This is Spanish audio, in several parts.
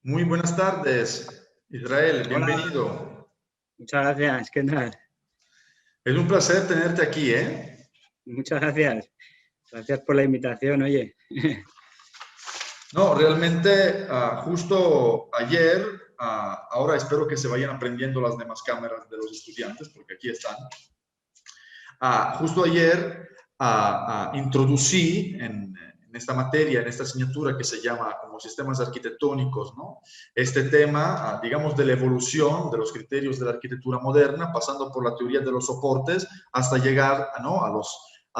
Muy buenas tardes, Israel, Hola, bienvenido. muchas gracias. ¿Qué tal? Es un placer tenerte aquí, ¿eh? Muchas gracias. Gracias por la invitación, oye. No, realmente justo ayer, ahora espero que se vayan aprendiendo las demás cámaras de los estudiantes, porque aquí están. Justo ayer introducí en esta materia, en esta asignatura que se llama como sistemas arquitectónicos, ¿no? Este tema, digamos, de la evolución de los criterios de la arquitectura moderna, pasando por la teoría de los soportes hasta llegar, ¿no?, a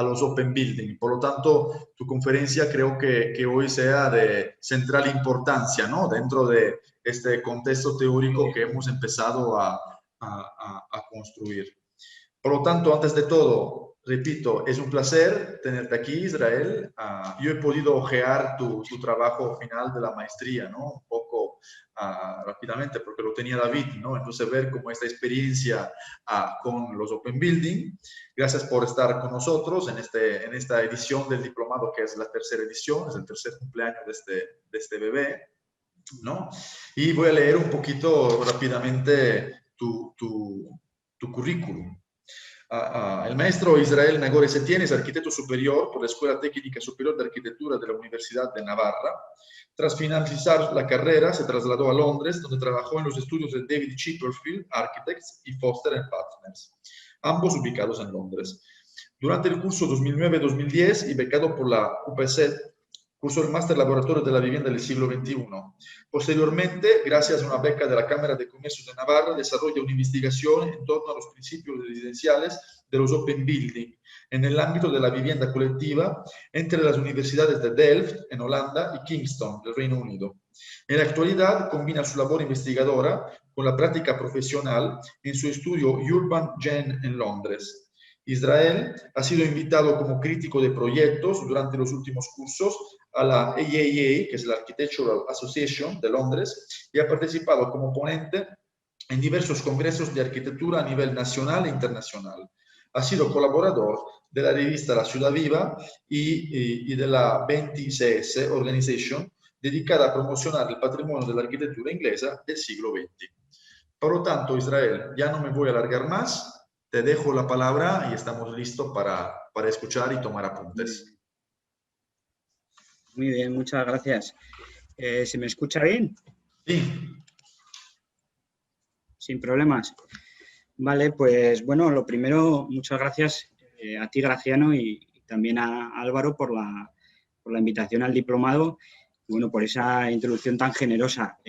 los open building. Por lo tanto, tu conferencia creo que hoy sea de central importancia, ¿no?, dentro de este contexto teórico que hemos empezado a construir. Por lo tanto, antes de todo, repito, es un placer tenerte aquí, Israel. Yo he podido ojear tu trabajo final de la maestría, ¿no? Un poco rápidamente, porque lo tenía David, ¿no? Entonces, ver cómo esta experiencia con los Open Building. Gracias por estar con nosotros en esta edición del diplomado, que es la tercera edición, es el tercer cumpleaños de este bebé, ¿no? Y voy a leer un poquito rápidamente tu currículum. El maestro Israel Nagore Setién es arquitecto superior por la Escuela Técnica Superior de Arquitectura de la Universidad de Navarra. Tras finalizar la carrera, se trasladó a Londres, donde trabajó en los estudios de David Chipperfield Architects y Foster Partners, ambos ubicados en Londres. Durante el curso 2009-2010 y becado por la UPC, cursó el máster Laboratorio de la Vivienda del siglo XXI. Posteriormente, gracias a una beca de la Cámara de Comercio de Navarra, desarrolla una investigación en torno a los principios residenciales de los Open Building en el ámbito de la vivienda colectiva entre las universidades de Delft, en Holanda, y Kingston, del Reino Unido. En la actualidad, combina su labor investigadora con la práctica profesional en su estudio Urban Gen en Londres. Israel ha sido invitado como crítico de proyectos durante los últimos cursos a la AAA, que es la Architectural Association de Londres, y ha participado como ponente en diversos congresos de arquitectura a nivel nacional e internacional. Ha sido colaborador de la revista La Ciudad Viva y de la 20CS Organization, dedicada a promocionar el patrimonio de la arquitectura inglesa del siglo XX. Por lo tanto, Israel, ya no me voy a alargar más, te dejo la palabra y estamos listos para escuchar y tomar Muy apuntes. bien, muy bien, muchas gracias. ¿Se me escucha bien? Sí. Sin problemas. Vale, pues bueno, lo primero, muchas gracias a ti, Graciano, y también a Álvaro por la invitación al diplomado y bueno, por esa introducción tan generosa.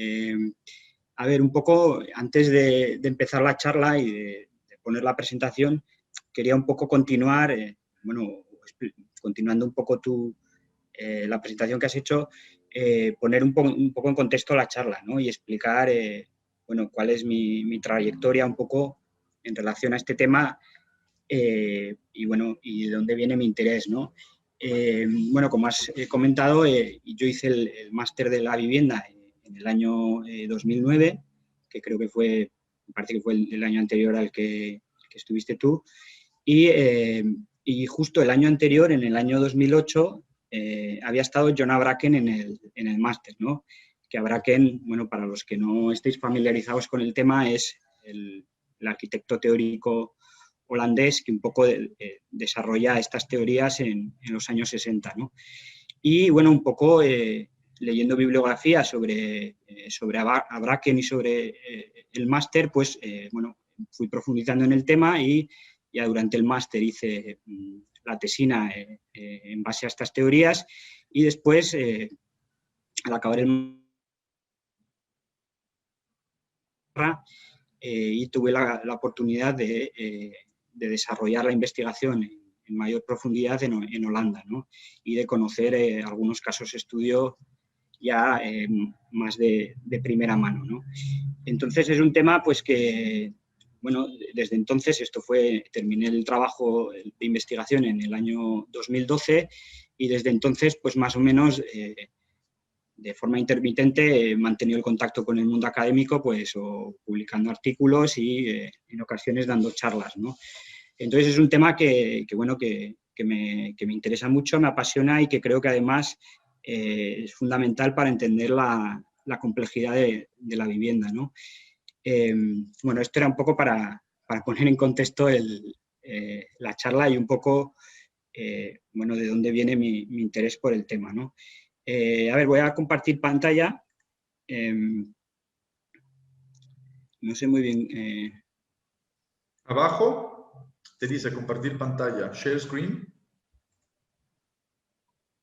A ver, un poco antes de empezar la charla y de poner la presentación, quería un poco continuar, bueno, continuando un poco la presentación que has hecho, poner un poco en contexto la charla, ¿no? Y explicar, bueno, cuál es mi trayectoria un poco en relación a este tema y, bueno, y de dónde viene mi interés, ¿no? Bueno, como has comentado, yo hice el máster de la vivienda en el año 2009, que creo que fue, me parece que fue el año anterior al que estuviste tú, y justo el año anterior, en el año 2008, había estado John Bracken en el máster, ¿no? Que Bracken, bueno, para los que no estéis familiarizados con el tema, es el arquitecto teórico holandés que un poco desarrolla estas teorías en los años 60, ¿no? Y bueno, un poco leyendo bibliografía sobre Bracken y sobre el máster, pues bueno, fui profundizando en el tema y ya durante el máster hice la tesina en base a estas teorías y después, al acabar el y tuve la oportunidad de desarrollar la investigación en mayor profundidad en Holanda, ¿no? Y de conocer algunos casos de estudio ya más de primera mano, ¿no? Entonces es un tema pues que, bueno, desde entonces terminé el trabajo de investigación en el año 2012 y desde entonces pues más o menos de forma intermitente he mantenido el contacto con el mundo académico, pues o publicando artículos y en ocasiones dando charlas, ¿no? Entonces es un tema bueno, que me interesa mucho, me apasiona y que creo que además es fundamental para entender la la complejidad de la vivienda, ¿no? Bueno, esto era un poco para poner en contexto la charla y un poco, bueno, de dónde viene mi interés por el tema, ¿no? A ver, voy a compartir pantalla. No sé muy bien. Abajo te dice compartir pantalla, share screen.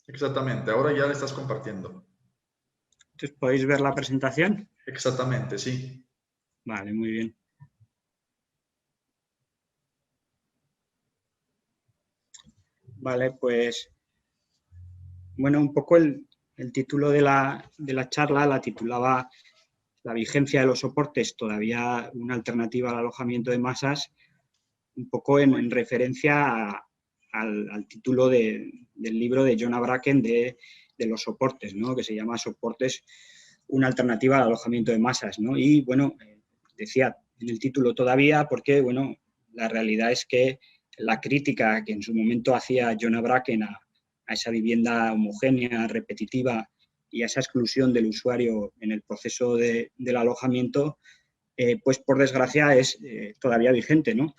Exactamente, ahora ya le estás compartiendo. Entonces, ¿podéis ver la presentación? Exactamente, sí. Vale, muy bien. Vale, pues, bueno, un poco el título de la charla la titulaba La vigencia de los soportes, todavía una alternativa al alojamiento de masas, un poco en referencia al título del libro de Jonah Bracken de los soportes, ¿no? Que se llama Soportes, una alternativa al alojamiento de masas, ¿no? Y, bueno, decía en el título todavía porque, bueno, la realidad es que la crítica que en su momento hacía Jonah Bracken a esa vivienda homogénea, repetitiva y a esa exclusión del usuario en el proceso del alojamiento, pues por desgracia es todavía vigente, ¿no?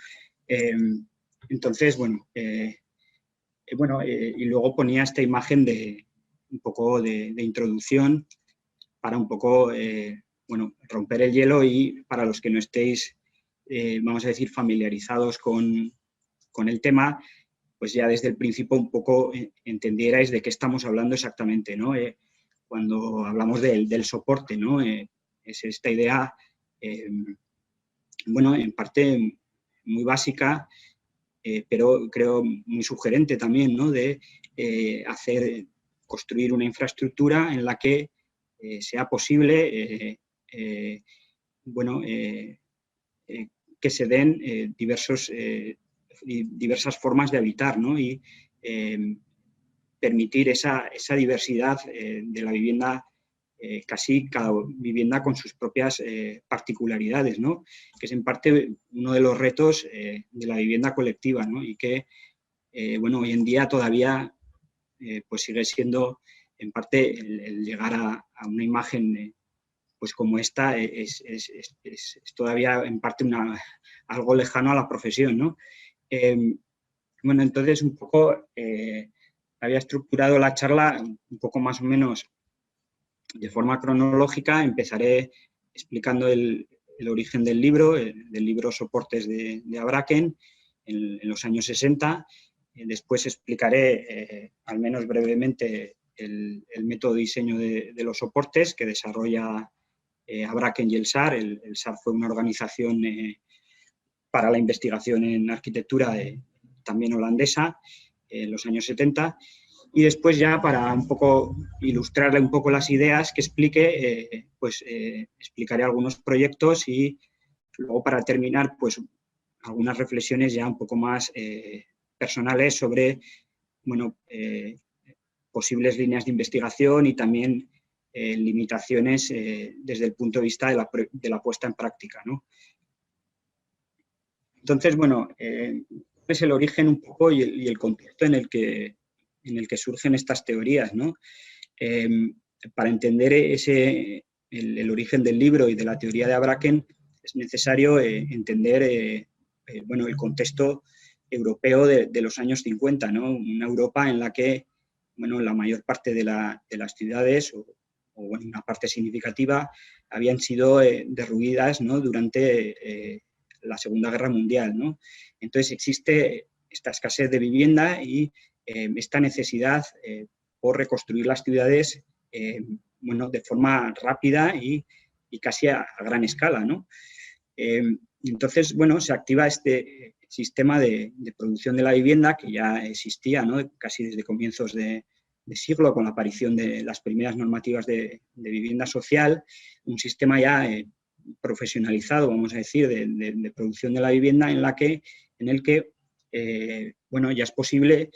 Entonces, bueno, y luego ponía esta imagen de un poco de introducción para un poco, bueno, romper el hielo y para los que no estéis, vamos a decir, familiarizados con el tema, pues ya desde el principio un poco entendierais de qué estamos hablando exactamente, ¿no? Cuando hablamos del soporte, ¿no? Es esta idea, bueno, en parte muy básica, pero creo muy sugerente también, ¿no? De construir una infraestructura en la que sea posible, bueno, que se den diversas formas de habitar, ¿no? Y permitir esa diversidad de la vivienda, casi cada vivienda con sus propias particularidades, ¿no? Que es en parte uno de los retos de la vivienda colectiva, ¿no? Y que, bueno, hoy en día todavía pues sigue siendo en parte el llegar a una imagen pues como esta es todavía en parte algo lejano a la profesión, ¿no? Bueno, entonces un poco había estructurado la charla un poco más o menos de forma cronológica. Empezaré explicando el origen del libro Soportes de Bracken en los años 60. Después explicaré, al menos brevemente, el método de diseño de los soportes que desarrolla Bracken y el SAR. El SAR fue una organización para la investigación en arquitectura también holandesa en los años 70. Y después ya para un poco ilustrarle un poco las ideas que explique, pues explicaré algunos proyectos y luego para terminar pues algunas reflexiones ya un poco más personales sobre, bueno, posibles líneas de investigación y también limitaciones desde el punto de vista de la puesta en práctica, ¿no? Entonces, bueno, es el origen un poco y el contexto en el que surgen estas teorías, ¿no? Para entender el origen del libro y de la teoría de Bracken es necesario entender bueno, el contexto europeo de los años 50, ¿no? Una Europa en la que, bueno, la mayor parte de las ciudades, o bueno, una parte significativa, habían sido derruidas, ¿no? Durante la Segunda Guerra Mundial, ¿no? Entonces existe esta escasez de vivienda y esta necesidad por reconstruir las ciudades bueno, de forma rápida y casi a gran escala, ¿no? Entonces, bueno, se activa este sistema de producción de la vivienda que ya existía, ¿no? Casi desde comienzos de siglo, con la aparición de las primeras normativas de vivienda social, un sistema ya profesionalizado, vamos a decir, de producción de la vivienda en el que bueno, ya es posible,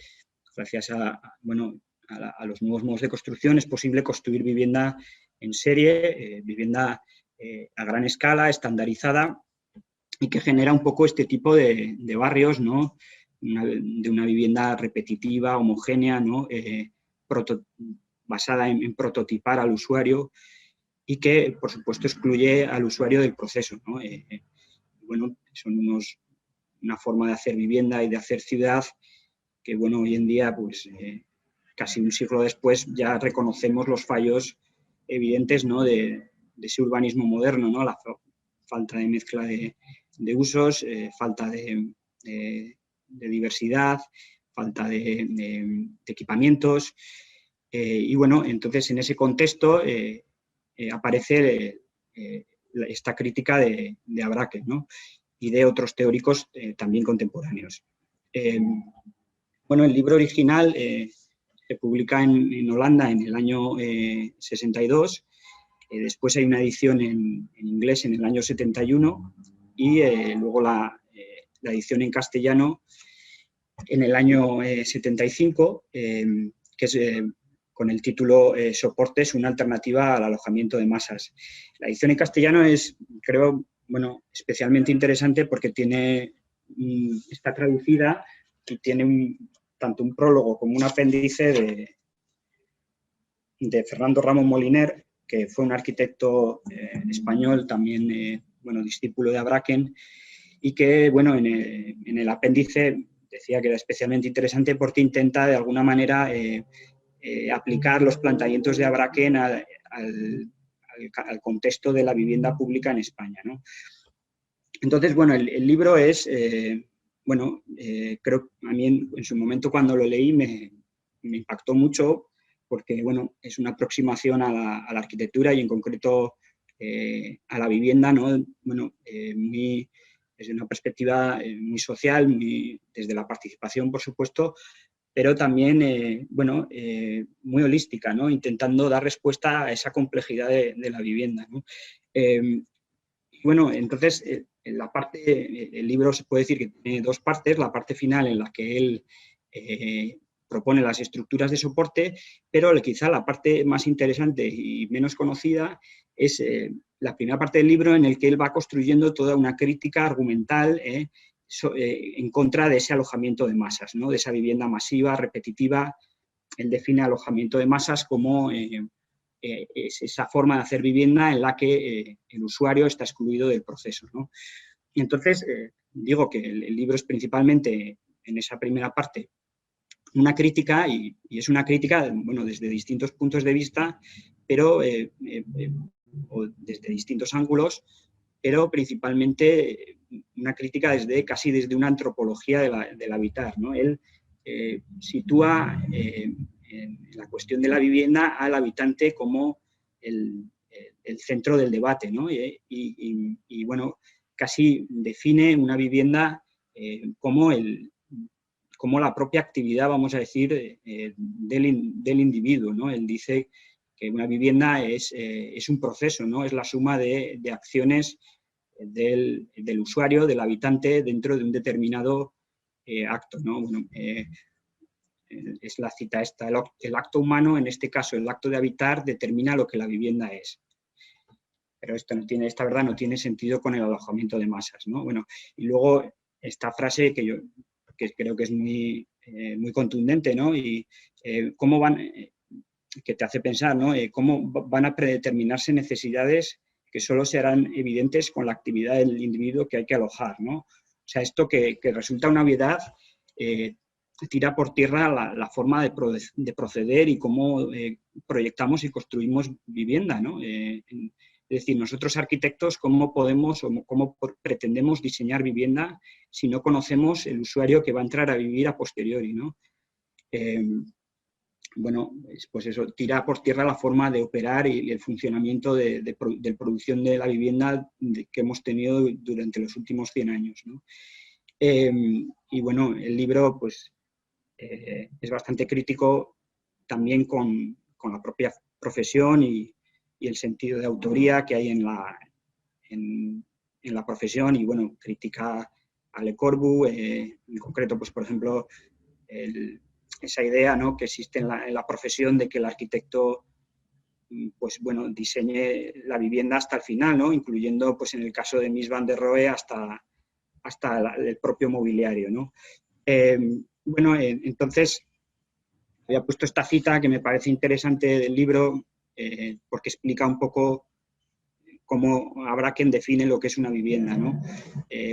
gracias bueno, a los nuevos modos de construcción, es posible construir vivienda en serie, vivienda a gran escala, estandarizada, y que genera un poco este tipo de barrios, ¿no? De una vivienda repetitiva, homogénea, ¿no? Basada en prototipar al usuario. y que, por supuesto, excluye al usuario del proceso, ¿no? Bueno, son una forma de hacer vivienda y de hacer ciudad que, bueno, hoy en día, pues, casi un siglo después, ya reconocemos los fallos evidentes, ¿no?, de ese urbanismo moderno, ¿no? La falta de mezcla de usos, falta de diversidad, falta de equipamientos. Y bueno, entonces en ese contexto aparece esta crítica de Abraken, ¿no?, y de otros teóricos también contemporáneos. Bueno, el libro original se publica en Holanda en el año 62. Después hay una edición en inglés en el año 71 y luego la edición en castellano en el año 75, que es con el título Soportes, una alternativa al alojamiento de masas. La edición en castellano es, creo, bueno, especialmente interesante porque está traducida y tiene tanto un prólogo como un apéndice de Fernando Ramos Moliner, que fue un arquitecto español, también bueno, discípulo de Abraken, y que, bueno, en el apéndice decía que era especialmente interesante porque intenta, de alguna manera, aplicar los planteamientos de Abraken al contexto de la vivienda pública en España, ¿no? Entonces, bueno, el libro es, bueno, creo a mí en su momento cuando lo leí me impactó mucho porque, bueno, es una aproximación a la arquitectura y en concreto a la vivienda, ¿no? Bueno, desde una perspectiva muy social, desde la participación, por supuesto, pero también, bueno, muy holística, ¿no? Intentando dar respuesta a esa complejidad de la vivienda, ¿no? Bueno, entonces, el libro se puede decir que tiene dos partes, la parte final en la que él propone las estructuras de soporte, pero quizá la parte más interesante y menos conocida es la primera parte del libro en el que él va construyendo toda una crítica argumental en contra de ese alojamiento de masas, ¿no? De esa vivienda masiva, repetitiva. Él define alojamiento de masas como es esa forma de hacer vivienda en la que el usuario está excluido del proceso, ¿no? Y entonces, digo que el libro es principalmente, en esa primera parte, una crítica, y es una crítica, bueno, desde distintos puntos de vista, pero o desde distintos ángulos, pero principalmente una crítica casi desde una antropología del habitar, ¿no? Él sitúa en la cuestión de la vivienda al habitante como el centro del debate, ¿no? Y bueno, casi define una vivienda como la propia actividad, vamos a decir, del individuo, ¿no? Él dice que una vivienda es un proceso, ¿no? Es la suma de acciones del usuario, del habitante, dentro de un determinado acto, ¿no? Bueno, es la cita esta, el acto humano, en este caso el acto de habitar, determina lo que la vivienda es. Pero esta verdad no tiene sentido con el alojamiento de masas, ¿no? Bueno, y luego esta frase que creo que es muy contundente, ¿no? Y cómo que te hace pensar, ¿no? Cómo van a predeterminarse necesidades que solo serán evidentes con la actividad del individuo que hay que alojar, ¿no? O sea, esto que resulta una obviedad tira por tierra la forma de proceder y cómo proyectamos y construimos vivienda, ¿no? Es decir, nosotros arquitectos, ¿cómo podemos o cómo pretendemos diseñar vivienda si no conocemos el usuario que va a entrar a vivir a posteriori, ¿no? Bueno, pues eso, tira por tierra la forma de operar y el funcionamiento de producción de la vivienda que hemos tenido durante los últimos 100 años, ¿no? Y bueno, el libro pues, es bastante crítico también con la propia profesión y el sentido de autoría que hay en la profesión y, bueno, critica a Le Corbusier, en concreto, pues, por ejemplo, esa idea, ¿no?, que existe en la profesión de que el arquitecto, pues, bueno, diseñe la vivienda hasta el final, ¿no?, incluyendo, pues, en el caso de Mies van der Rohe, hasta el propio mobiliario, ¿no? Bueno, entonces, había puesto esta cita que me parece interesante del libro porque explica un poco cómo Abraken define lo que es una vivienda, ¿no?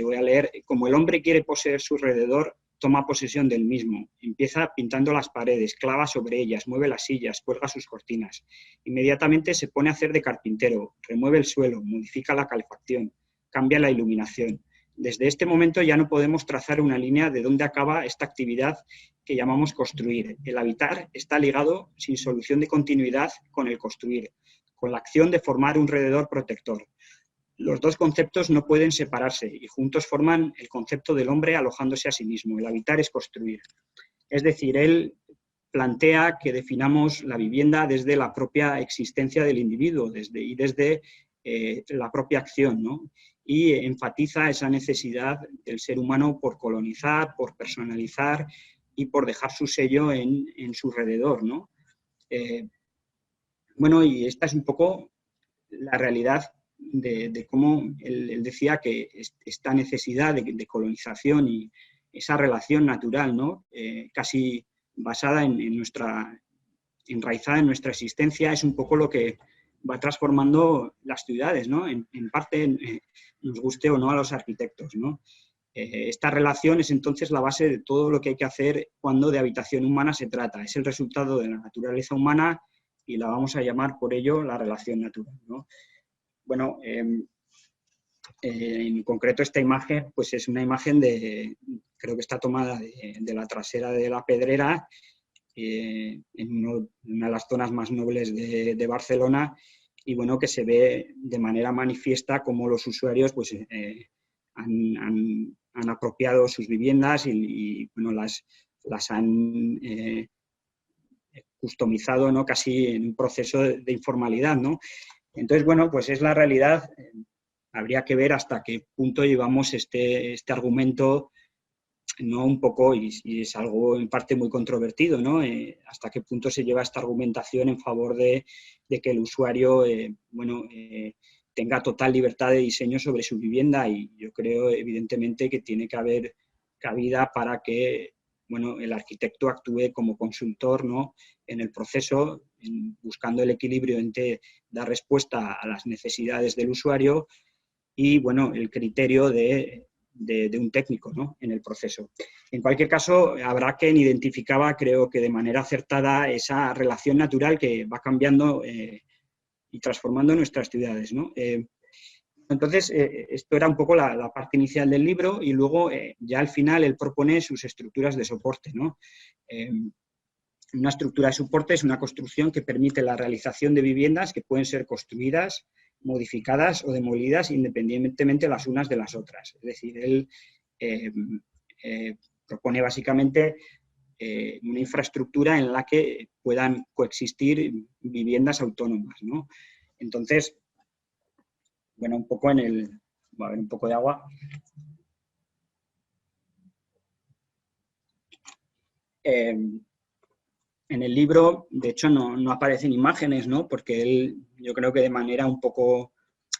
Voy a leer: como el hombre quiere poseer su alrededor, toma posesión del mismo, empieza pintando las paredes, clava sobre ellas, mueve las sillas, cuelga sus cortinas. Inmediatamente se pone a hacer de carpintero, remueve el suelo, modifica la calefacción, cambia la iluminación. Desde este momento ya no podemos trazar una línea de dónde acaba esta actividad que llamamos construir. El habitar está ligado, sin solución de continuidad, con el construir, con la acción de formar un alrededor protector. Los dos conceptos no pueden separarse y juntos forman el concepto del hombre alojándose a sí mismo. El habitar es construir. Es decir, él plantea que definamos la vivienda desde la propia existencia del individuo y desde la propia acción, ¿no? Y enfatiza esa necesidad del ser humano por colonizar, por personalizar y por dejar su sello en su alrededor, ¿no? Bueno, y esta es un poco la realidad de cómo él decía que esta necesidad de colonización y esa relación natural, ¿no? Casi basada enraizada en nuestra existencia, es un poco lo que va transformando las ciudades, ¿no? En parte, nos guste o no a los arquitectos, ¿no? Esta relación es entonces la base de todo lo que hay que hacer cuando de habitación humana se trata. Es el resultado de la naturaleza humana y la vamos a llamar por ello la relación natural, ¿no? Bueno, en concreto esta imagen pues es una imagen creo que está tomada de la trasera de la Pedrera, en una de las zonas más nobles de Barcelona, y bueno, que se ve de manera manifiesta cómo los usuarios pues, han apropiado sus viviendas y bueno, las han customizado, ¿no? Casi en un proceso de informalidad, ¿no? Entonces, bueno, pues es la realidad. Habría que ver hasta qué punto llevamos este argumento, ¿no? Un poco, y es algo en parte muy controvertido, ¿no? Hasta qué punto se lleva esta argumentación en favor de que el usuario, tenga total libertad de diseño sobre su vivienda, y yo creo evidentemente que tiene que haber cabida para que, bueno, el arquitecto actúe como consultor, ¿no? En el proceso, buscando el equilibrio entre dar respuesta a las necesidades del usuario y, bueno, el criterio de un técnico, ¿no? En el proceso. En cualquier caso, Abraken identificaba, creo que de manera acertada, esa relación natural que va cambiando y transformando nuestras ciudades, ¿no? Entonces, esto era un poco la parte inicial del libro, y luego ya al final él propone sus estructuras de soporte, ¿no? Una estructura de soporte es una construcción que permite la realización de viviendas que pueden ser construidas, modificadas o demolidas independientemente las unas de las otras. Es decir, él propone básicamente una infraestructura en la que puedan coexistir viviendas autónomas, ¿no? Entonces, bueno, un poco va a haber un poco de agua. En el libro, de hecho, no aparecen imágenes, ¿no? Porque él, yo creo que de manera un poco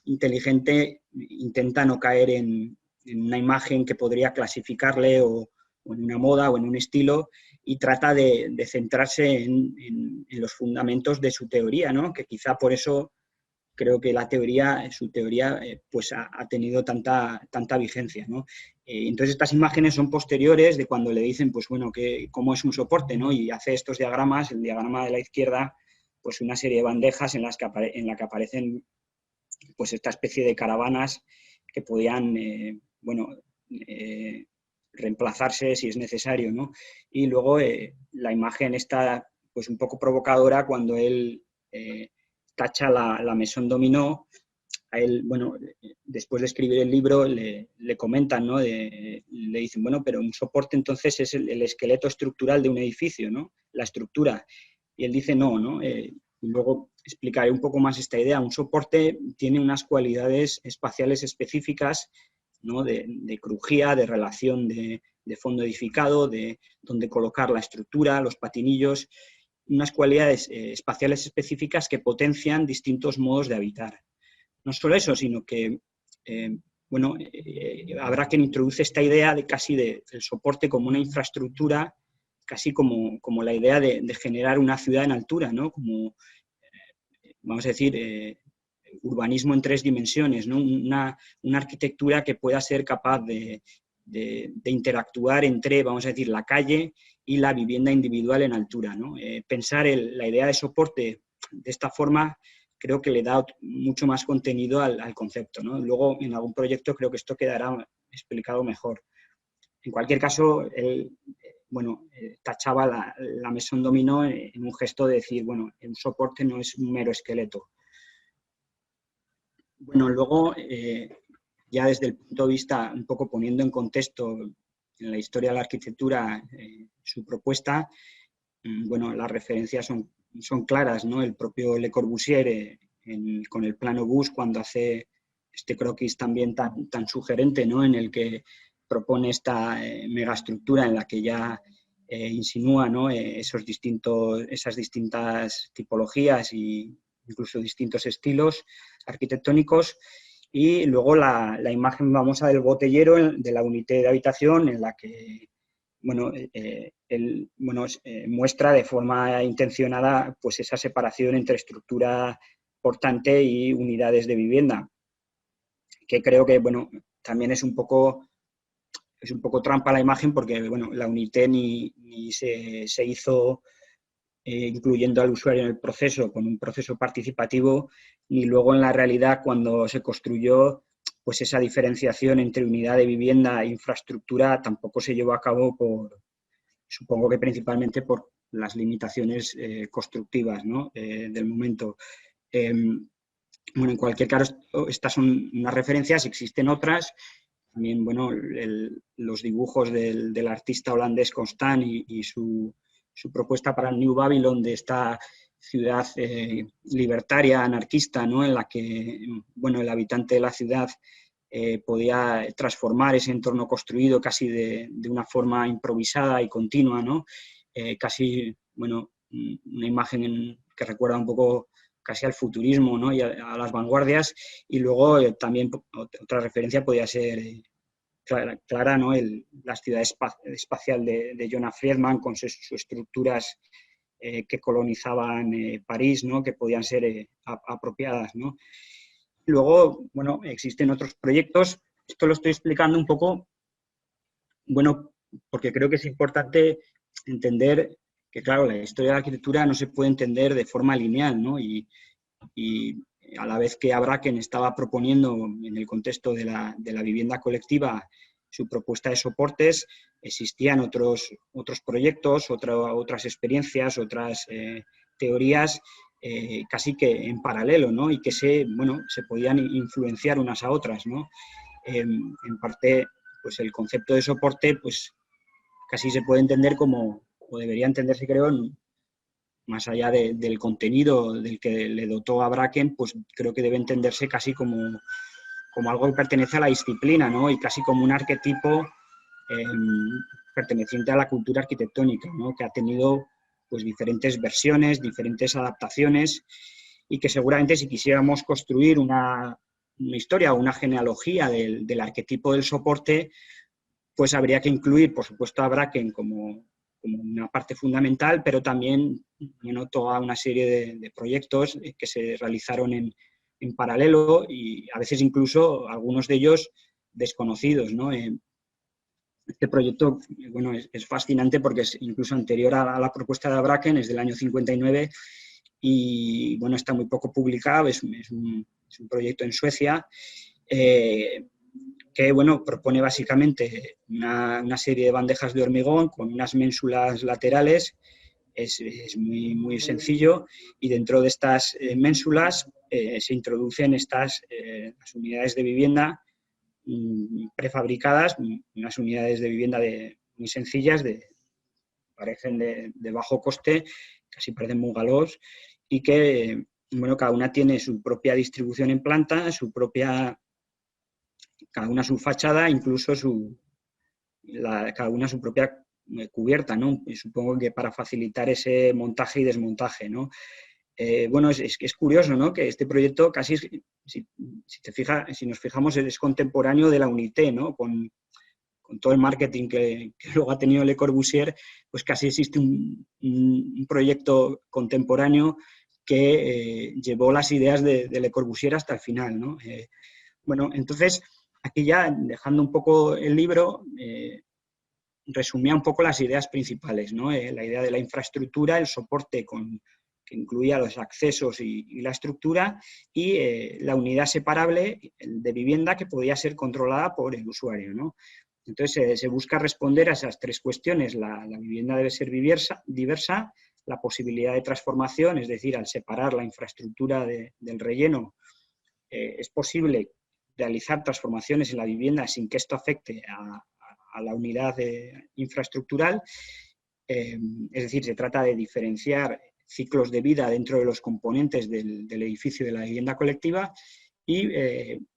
inteligente, intenta no caer en una imagen que podría clasificarle o en una moda o en un estilo, y trata de centrarse en los fundamentos de su teoría, ¿no? Que quizá por eso creo que su teoría pues ha tenido tanta vigencia, ¿no? Entonces estas imágenes son posteriores de cuando le dicen, pues bueno, cómo es un soporte, ¿no? Y hace estos diagramas, el diagrama de la izquierda, pues una serie de bandejas en la que aparecen pues esta especie de caravanas que podían, reemplazarse si es necesario, ¿no? Y luego la imagen está pues un poco provocadora cuando él tacha la Maison Dominó. A él, bueno, después de escribir el libro le comentan, ¿no? Le dicen, bueno, pero un soporte entonces es el esqueleto estructural de un edificio, ¿no? La estructura. Y él dice, no, ¿no? Y luego explicaré un poco más esta idea. Un soporte tiene unas cualidades espaciales específicas, ¿no? De crujía, de relación de fondo edificado, de dónde colocar la estructura, los patinillos, unas cualidades espaciales específicas que potencian distintos modos de habitar. No solo eso, sino que habrá quien introduce esta idea de casi del soporte como una infraestructura, casi como la idea de generar una ciudad en altura, ¿no? Como, vamos a decir, urbanismo en 3 dimensiones, ¿no? Una arquitectura que pueda ser capaz de interactuar entre, vamos a decir, la calle y la vivienda individual en altura, ¿no? Pensar la idea de soporte de esta forma creo que le da mucho más contenido al concepto, ¿no? Luego, en algún proyecto creo que esto quedará explicado mejor. En cualquier caso, él, tachaba la Maison Dominó en un gesto de decir, bueno, un soporte no es un mero esqueleto. Bueno, luego, ya desde el punto de vista, un poco poniendo en contexto en la historia de la arquitectura su propuesta, bueno, las referencias son claras, ¿no? El propio Le Corbusier con el plano Bus, cuando hace este croquis también tan sugerente, ¿no? En el que propone esta megaestructura en la que ya insinúa, ¿no? Esas distintas tipologías e incluso distintos estilos arquitectónicos. Y luego la imagen famosa del botellero de la unité de habitación, en la que él muestra de forma intencionada pues esa separación entre estructura portante y unidades de vivienda, que creo que también es un poco trampa la imagen, porque la unité ni se hizo incluyendo al usuario en el proceso, con un proceso participativo, ni luego en la realidad, cuando se construyó, pues esa diferenciación entre unidad de vivienda e infraestructura tampoco se llevó a cabo supongo que principalmente por las limitaciones constructivas, ¿no? Del momento. En cualquier caso, estas son unas referencias, existen otras. También, los dibujos del artista holandés Constant y su propuesta para el New Babylon, de esta ciudad libertaria, anarquista, ¿no? En la que el habitante de la ciudad podía transformar ese entorno construido casi de una forma improvisada y continua, ¿no? Casi, una imagen que recuerda un poco casi al futurismo, ¿no? Y a las vanguardias. Y luego también otra referencia podía ser clara, ¿no? La ciudad espacial de Jonas Friedman, con sus estructuras que colonizaban París, ¿no? Que podían ser apropiadas, ¿no? Luego, existen otros proyectos. Esto lo estoy explicando un poco, porque creo que es importante entender que, claro, la historia de la arquitectura no se puede entender de forma lineal, ¿no? Y a la vez que Abraken estaba proponiendo, en el contexto de la vivienda colectiva, su propuesta de soportes, existían otros proyectos, otras experiencias, otras teorías casi que en paralelo, ¿no? Y que se podían influenciar unas a otras, ¿no? En parte, pues el concepto de soporte, pues casi se puede entender como, o debería entenderse, creo, más allá del contenido del que le dotó a Bracken, pues creo que debe entenderse casi como algo que pertenece a la disciplina, ¿no? Y casi como un arquetipo perteneciente a la cultura arquitectónica, ¿no? Que ha tenido pues diferentes versiones, diferentes adaptaciones, y que seguramente si quisiéramos construir una historia o una genealogía del arquetipo del soporte, pues habría que incluir, por supuesto, a Bracken como una parte fundamental, pero también toda una serie de proyectos que se realizaron en paralelo, y a veces incluso algunos de ellos desconocidos, ¿no? Este proyecto, es fascinante porque es incluso anterior a la propuesta de Bracken, es del año 59, y está muy poco publicado. Es un proyecto en Suecia que propone básicamente una serie de bandejas de hormigón con unas ménsulas laterales. Es muy, muy sencillo, y dentro de estas ménsulas se introducen las unidades de vivienda prefabricadas, unas unidades de vivienda muy sencillas, parecen de bajo coste, casi parecen bungalows, y que cada una tiene su propia distribución en planta, cada una su fachada, incluso cada una su propia cubierta, ¿no? Y supongo que para facilitar ese montaje y desmontaje, ¿no? Es curioso, ¿no? Que este proyecto casi, si nos fijamos, es contemporáneo de la Unité, ¿no? Con todo el marketing que luego ha tenido Le Corbusier, pues casi existe un proyecto contemporáneo que llevó las ideas de Le Corbusier hasta el final, ¿no? Bueno, entonces, aquí ya, dejando un poco el libro, resumía un poco las ideas principales, ¿no? La idea de la infraestructura, el soporte que incluía los accesos y la estructura, y la unidad separable de vivienda que podía ser controlada por el usuario, ¿no? Entonces, se busca responder a esas tres cuestiones. La vivienda debe ser diversa, la posibilidad de transformación, es decir, al separar la infraestructura del relleno, es posible realizar transformaciones en la vivienda sin que esto afecte a la unidad infraestructural. Es decir, se trata de diferenciar ciclos de vida dentro de los componentes del edificio de la vivienda colectiva y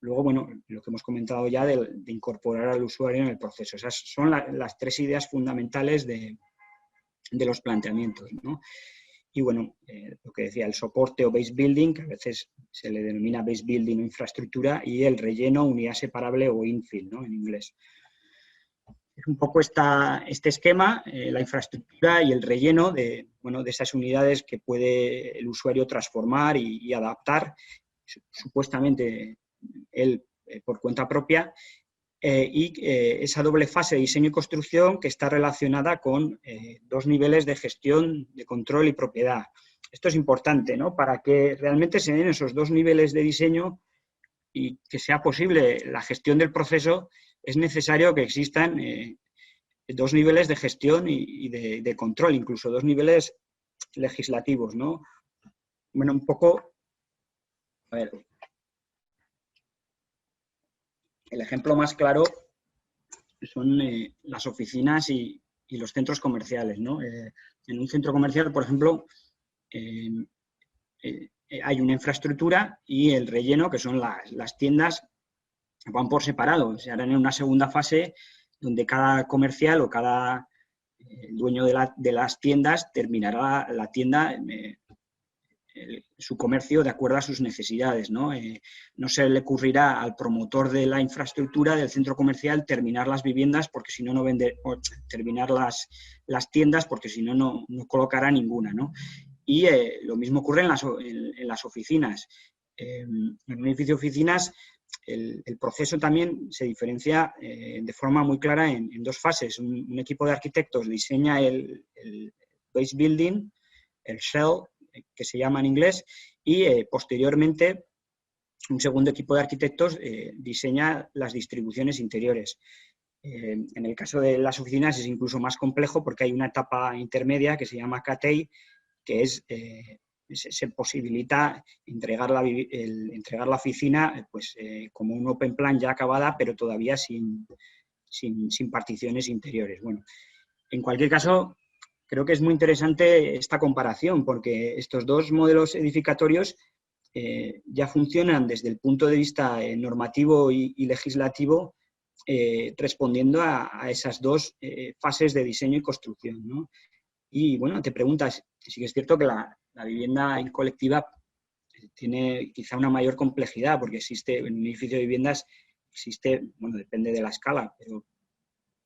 luego, bueno, lo que hemos comentado ya de incorporar al usuario en el proceso. Esas son las tres ideas fundamentales de los planteamientos, ¿no? Y bueno, lo que decía, el soporte o base building, que a veces se le denomina base building o infraestructura, y el relleno, unidad separable o infill, ¿no? En inglés. Es un poco este esquema, la infraestructura y el relleno de esas unidades que puede el usuario transformar y adaptar, supuestamente él por cuenta propia, y esa doble fase de diseño y construcción que está relacionada con dos niveles de gestión, de control y propiedad. Esto es importante, ¿no? Para que realmente se den esos dos niveles de diseño y que sea posible la gestión del proceso, es necesario que existan dos niveles de gestión y de control, incluso dos niveles legislativos, ¿no? Bueno, un poco... A ver, el ejemplo más claro son las oficinas y los centros comerciales, ¿no? En un centro comercial, por ejemplo, hay una infraestructura y el relleno, que son las tiendas, van por separado. Se harán en una segunda fase donde cada comercial o cada dueño de las tiendas terminará la tienda, su comercio de acuerdo a sus necesidades, ¿no? No se le ocurrirá al promotor de la infraestructura del centro comercial terminar las viviendas porque si no, no vende, o terminar las tiendas porque si no, no colocará ninguna, ¿no? Y lo mismo ocurre en las oficinas. En un edificio de oficinas, el proceso también se diferencia de forma muy clara en dos fases. Un equipo de arquitectos diseña el base building, el shell, que se llama en inglés, y posteriormente un segundo equipo de arquitectos diseña las distribuciones interiores. En el caso de las oficinas es incluso más complejo porque hay una etapa intermedia que se llama CATEI, que se posibilita entregar la oficina pues, como un open plan ya acabada, pero todavía sin particiones interiores. Bueno, en cualquier caso, creo que es muy interesante esta comparación, porque estos dos modelos edificatorios ya funcionan desde el punto de vista normativo y legislativo, respondiendo a esas dos fases de diseño y construcción, ¿no? Y bueno, te preguntas, sí que es cierto que la vivienda en colectiva tiene quizá una mayor complejidad, porque existe, en un edificio de viviendas, bueno, depende de la escala, pero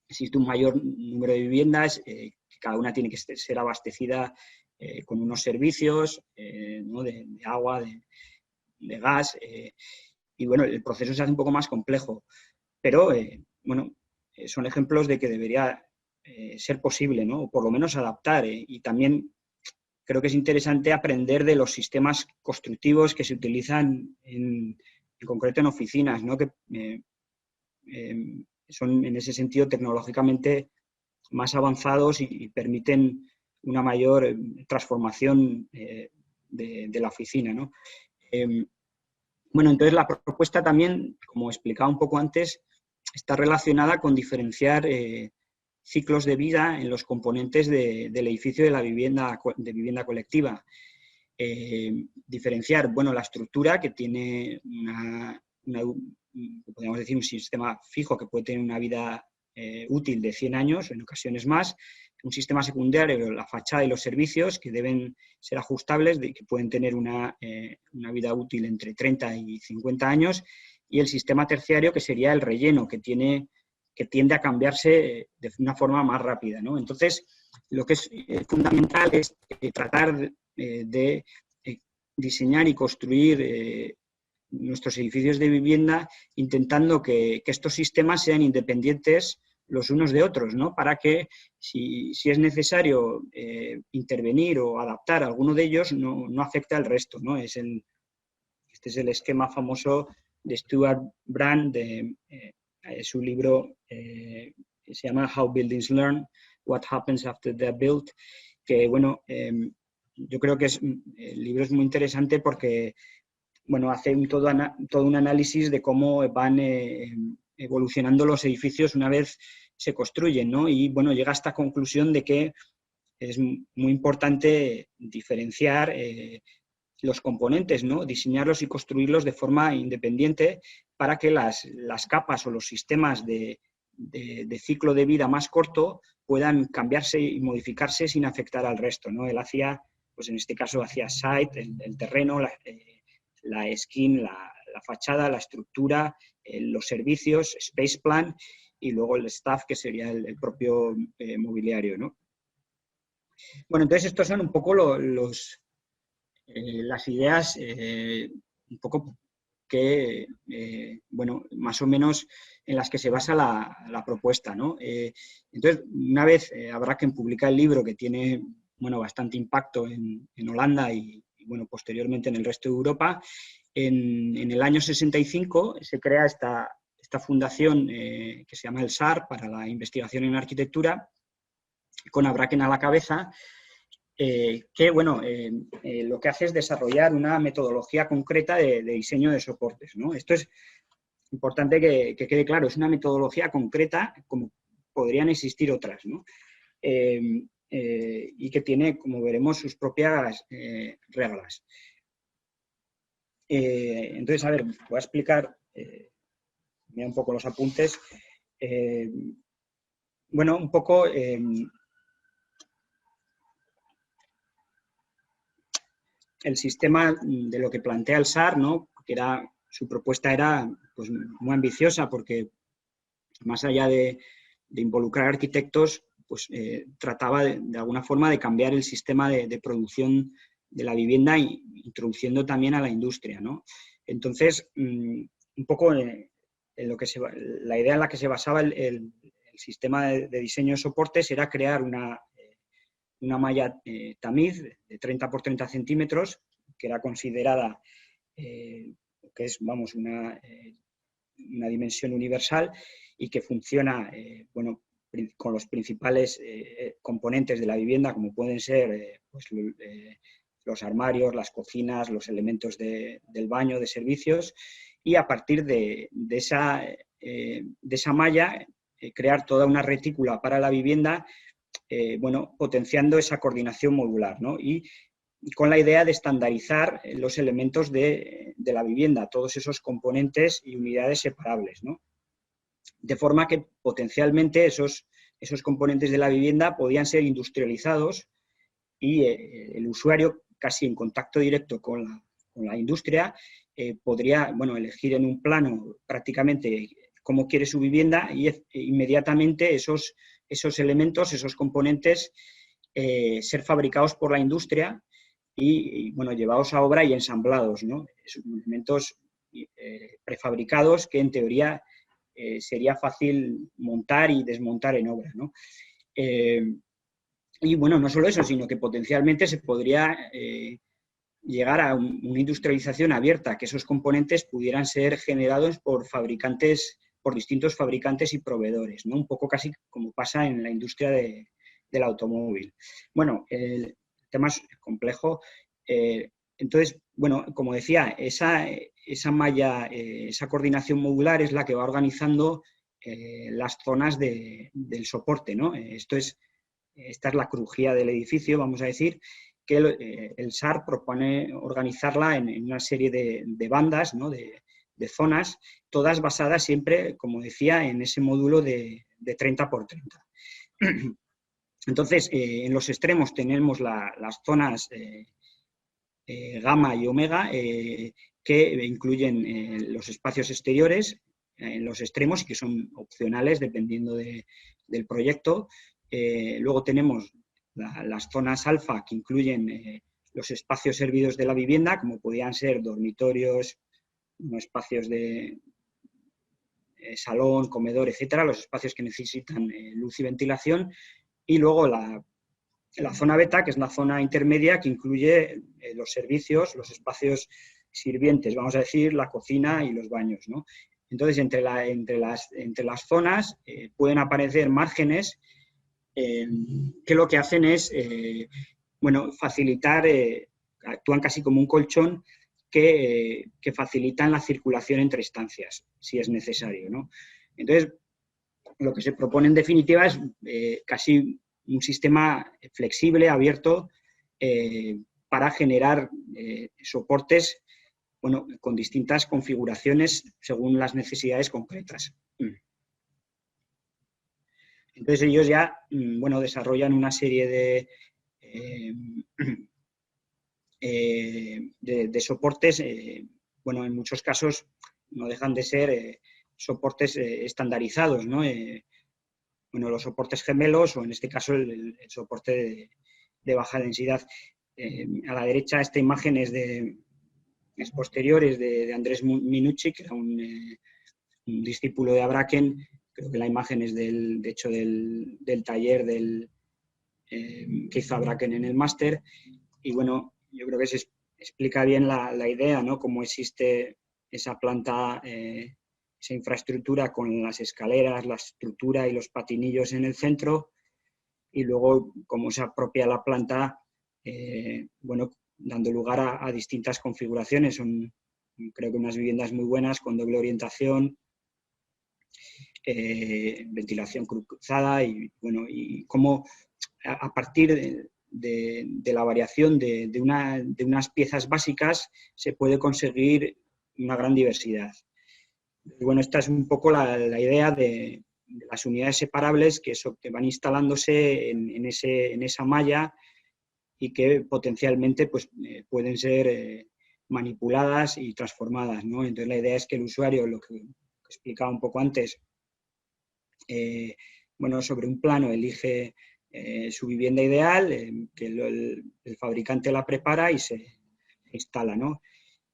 existe un mayor número de viviendas, que cada una tiene que ser abastecida con unos servicios, ¿no? de agua, de gas, y bueno, el proceso se hace un poco más complejo, pero bueno, son ejemplos de que debería ser posible, ¿no? O por lo menos adaptar, y también creo que es interesante aprender de los sistemas constructivos que se utilizan en concreto en oficinas, ¿no? Que son en ese sentido tecnológicamente más avanzados y permiten una mayor transformación de la oficina, ¿no? Bueno, entonces la propuesta también, como explicaba un poco antes, está relacionada con diferenciar ciclos de vida en los componentes del edificio de vivienda colectiva. Diferenciar, bueno, la estructura, que tiene podríamos decir, un sistema fijo que puede tener una vida útil de 100 años, en ocasiones más, un sistema secundario, la fachada y los servicios, que deben ser ajustables, que pueden tener una vida útil entre 30 y 50 años, y el sistema terciario, que sería el relleno, que tiende a cambiarse de una forma más rápida, ¿no? Entonces, lo que es fundamental es tratar de diseñar y construir nuestros edificios de vivienda intentando que estos sistemas sean independientes los unos de otros, ¿no? Para que si es necesario intervenir o adaptar alguno de ellos, no afecte al resto, ¿no? Este es el esquema famoso de Stuart Brand, de su libro se llama How Buildings Learn, What Happens After They're Built, que, bueno, yo creo que el libro es muy interesante porque, bueno, hace todo un análisis de cómo van evolucionando los edificios una vez se construyen, ¿no? Y, bueno, llega a esta conclusión de que es muy importante diferenciar los componentes, ¿no? Diseñarlos y construirlos de forma independiente para que las capas o los sistemas de ciclo de vida más corto puedan cambiarse y modificarse sin afectar al resto, ¿no? Él hacía, pues en este caso hacía site, el terreno, la skin, la fachada, la estructura, los servicios, space plan y luego el staff, que sería el propio mobiliario, ¿no? Bueno, entonces estos son un poco las ideas, un poco que, bueno, más o menos en las que se basa la propuesta, ¿no? Entonces, una vez Abraken publica el libro, que tiene, bueno, bastante impacto en Holanda y, bueno, posteriormente en el resto de Europa, en el año 65 se crea esta fundación que se llama el SAR, para la investigación en arquitectura, con Abraken a la cabeza, que, bueno, lo que hace es desarrollar una metodología concreta de diseño de soportes, ¿no? Esto es importante que quede claro, es una metodología concreta, como podrían existir otras, ¿no? Y que tiene, como veremos, sus propias reglas. Entonces, a ver, voy a explicar, mira un poco los apuntes. Bueno, un poco... el sistema de lo que plantea el SAR, ¿no? Que su propuesta era, pues, muy ambiciosa, porque más allá de involucrar arquitectos, pues trataba de alguna forma de cambiar el sistema de producción de la vivienda, introduciendo también a la industria, ¿no? Entonces, un poco en lo que la idea en la que se basaba el sistema de diseño de soportes era crear una malla tamiz de 30 por 30 centímetros, que era considerada, que es, vamos, una dimensión universal y que funciona, bueno, con los principales componentes de la vivienda, como pueden ser pues, los armarios, las cocinas, los elementos del baño, de servicios, y a partir de esa malla crear toda una retícula para la vivienda, bueno, potenciando esa coordinación modular, ¿no? Y con la idea de estandarizar los elementos de la vivienda, todos esos componentes y unidades separables, ¿no? De forma que potencialmente esos componentes de la vivienda podían ser industrializados y el usuario, casi en contacto directo con la industria, podría, bueno, elegir en un plano prácticamente cómo quiere su vivienda y inmediatamente esos elementos, esos componentes, ser fabricados por la industria y, bueno, llevados a obra y ensamblados, ¿no? Esos elementos prefabricados que en teoría sería fácil montar y desmontar en obra, ¿no? Y, bueno, no solo eso, sino que potencialmente se podría llegar a una industrialización abierta, que esos componentes pudieran ser generados por distintos fabricantes y proveedores, ¿no? Un poco casi como pasa en la industria del automóvil. Bueno, el tema es complejo. Entonces, bueno, como decía, esa malla, esa coordinación modular es la que va organizando las zonas del soporte, ¿no? Esta es la crujía del edificio, vamos a decir, que el SAR propone organizarla en una serie de bandas, ¿no? de zonas, todas basadas siempre, como decía, en ese módulo de 30 por 30. Entonces, en los extremos tenemos las zonas gamma y omega, que incluyen los espacios exteriores en los extremos y que son opcionales dependiendo del proyecto. Luego tenemos las zonas alfa, que incluyen los espacios servidos de la vivienda, como podían ser dormitorios, espacios de salón, comedor, etcétera, los espacios que necesitan luz y ventilación, y luego la zona beta, que es la zona intermedia, que incluye los servicios, los espacios sirvientes, vamos a decir, la cocina y los baños, ¿no? Entonces, entre las zonas pueden aparecer márgenes que lo que hacen es, facilitar, actúan casi como un colchón que facilitan la circulación entre estancias, si es necesario, ¿no? Entonces, lo que se propone en definitiva es casi un sistema flexible, abierto, para generar soportes con distintas configuraciones según las necesidades concretas. Entonces ellos ya desarrollan una serie de soportes, en muchos casos no dejan de ser soportes estandarizados, ¿no? Los soportes gemelos o en este caso el soporte de baja densidad. A la derecha esta imagen es posterior, es de Andrés Minucci, que era un discípulo de Abraken. Creo que la imagen es de hecho del taller que hizo Abraken en el máster. Y bueno, yo creo que se explica bien la idea, ¿no? Cómo existe esa planta, esa infraestructura con las escaleras, la estructura y los patinillos en el centro, y luego cómo se apropia la planta, dando lugar a distintas configuraciones. Son, creo que unas viviendas muy buenas, con doble orientación, ventilación cruzada, y cómo a partir de la variación de unas piezas básicas se puede conseguir una gran diversidad. Esta es un poco la idea de las unidades separables que van instalándose en esa malla y que potencialmente pueden ser manipuladas y transformadas, ¿no? Entonces la idea es que el usuario, lo que explicaba un poco antes, sobre un plano elige su vivienda ideal, que el fabricante la prepara y se instala, ¿no?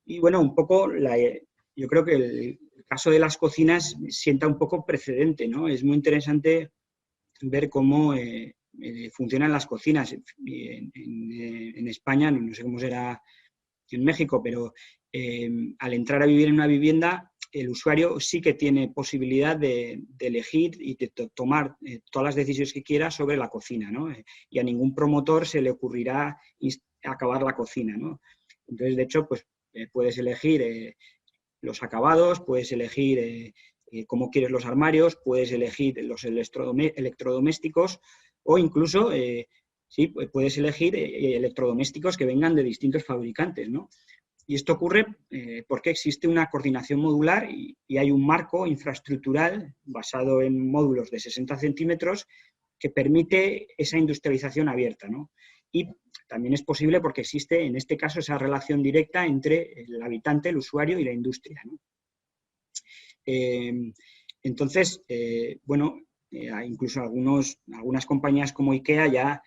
Y un poco yo creo que el caso de las cocinas sienta un poco precedente, ¿no? Es muy interesante ver cómo funcionan las cocinas. En España, no sé cómo será en México, pero al entrar a vivir en una vivienda, el usuario sí que tiene posibilidad de elegir y de tomar todas las decisiones que quiera sobre la cocina, ¿no? Y a ningún promotor se le ocurrirá acabar la cocina, ¿no? Entonces, de hecho, puedes elegir los acabados, puedes elegir cómo quieres los armarios, puedes elegir los electrodomésticos, o incluso puedes elegir electrodomésticos que vengan de distintos fabricantes, ¿no? Y esto ocurre porque existe una coordinación modular y hay un marco infraestructural basado en módulos de 60 centímetros que permite esa industrialización abierta, ¿no? Y también es posible porque existe, en este caso, esa relación directa entre el habitante, el usuario y la industria, ¿no? Entonces, incluso algunas compañías como IKEA ya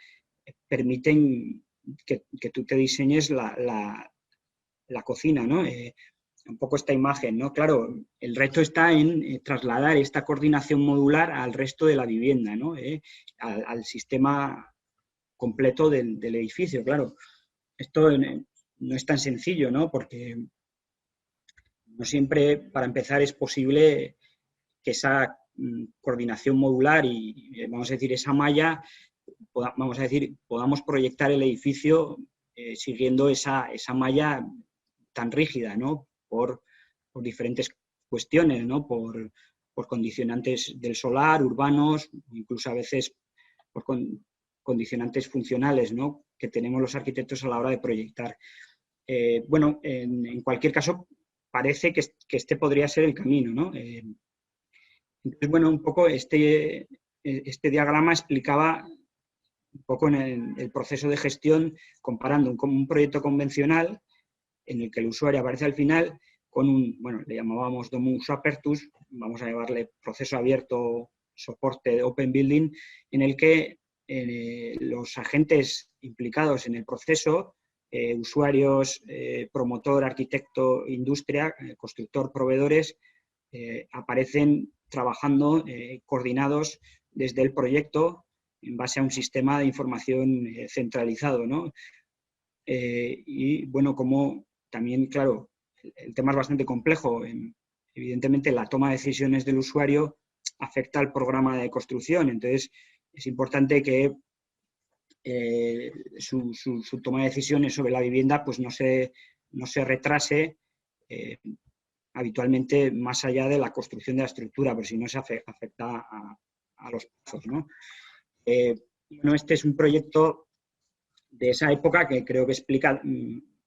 permiten que tú te diseñes la cocina, ¿no? Un poco esta imagen, ¿no? Claro, el reto está en trasladar esta coordinación modular al resto de la vivienda, ¿no? Al sistema completo del edificio, claro. Esto no es tan sencillo, ¿no? Porque no siempre, para empezar, es posible que esa coordinación modular y, vamos a decir, esa malla, podamos proyectar el edificio siguiendo esa malla tan rígida, ¿no? Por diferentes cuestiones, ¿no? Por condicionantes del solar, urbanos, incluso a veces por condicionantes funcionales, ¿no? Que tenemos los arquitectos a la hora de proyectar. En cualquier caso, parece que este podría ser el camino, ¿no? Entonces, un poco este diagrama explicaba un poco en el proceso de gestión, comparando un proyecto convencional en el que el usuario aparece al final con le llamábamos Domus Apertus, vamos a llamarle proceso abierto, soporte de Open Building, en el que los agentes implicados en el proceso usuarios, promotor, arquitecto, industria, constructor, proveedores, aparecen trabajando coordinados desde el proyecto en base a un sistema de información centralizado, ¿no? Y bueno, como también, claro, el tema es bastante complejo. Evidentemente, la toma de decisiones del usuario afecta al programa de construcción, entonces es importante que su toma de decisiones sobre la vivienda pues no se retrase habitualmente más allá de la construcción de la estructura, porque si no se afecta a los plazos, ¿no? Bueno, este es un proyecto de esa época que creo que explica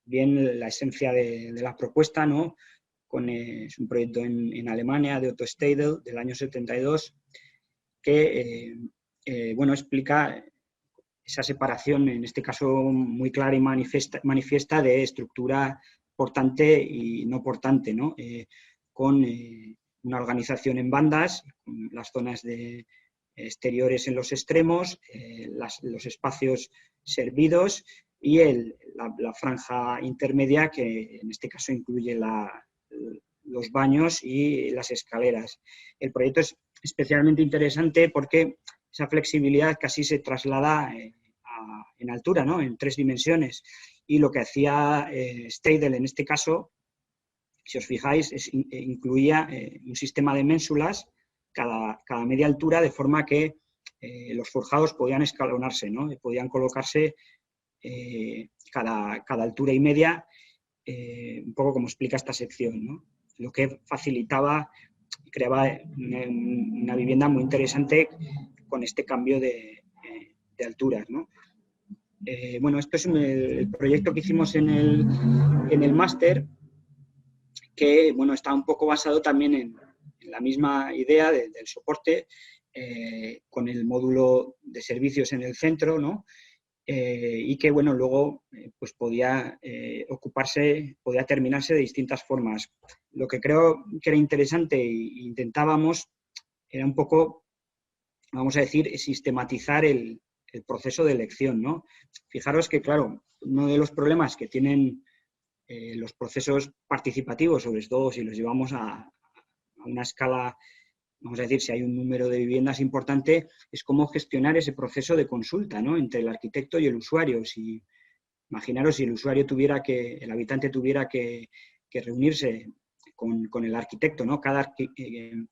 bien la esencia de la propuesta, ¿no? Es un proyecto en Alemania de Otto Steidl del año 72 que bueno, explica esa separación, en este caso muy clara y manifiesta de estructura portante y no portante, ¿no? Con una organización en bandas, con las zonas de exteriores en los extremos, los espacios servidos y la franja intermedia, que en este caso incluye los baños y las escaleras. El proyecto es especialmente interesante porque esa flexibilidad casi se traslada en altura, ¿no? En 3 dimensiones. Y lo que hacía Steidl en este caso, si os fijáis, incluía un sistema de ménsulas cada media altura, de forma que los forjados podían escalonarse, ¿no? Podían colocarse cada altura y media, un poco como explica esta sección, ¿no? Lo que facilitaba y creaba una vivienda muy interesante con este cambio de alturas, ¿no? Bueno, esto es el proyecto que hicimos en el máster, que bueno, está un poco basado también en la misma idea del soporte, con el módulo de servicios en el centro, ¿no? Y que bueno, luego pues podía terminarse de distintas formas. Lo que creo que era interesante e intentábamos era un poco, vamos a decir, sistematizar el proceso de elección, ¿no? Fijaros que, claro, uno de los problemas que tienen los procesos participativos, sobre todo si los llevamos a una escala, vamos a decir, si hay un número de viviendas importante, es cómo gestionar ese proceso de consulta, ¿no? Entre el arquitecto y el usuario. Imaginaros si el habitante tuviera que reunirse con el arquitecto, ¿no?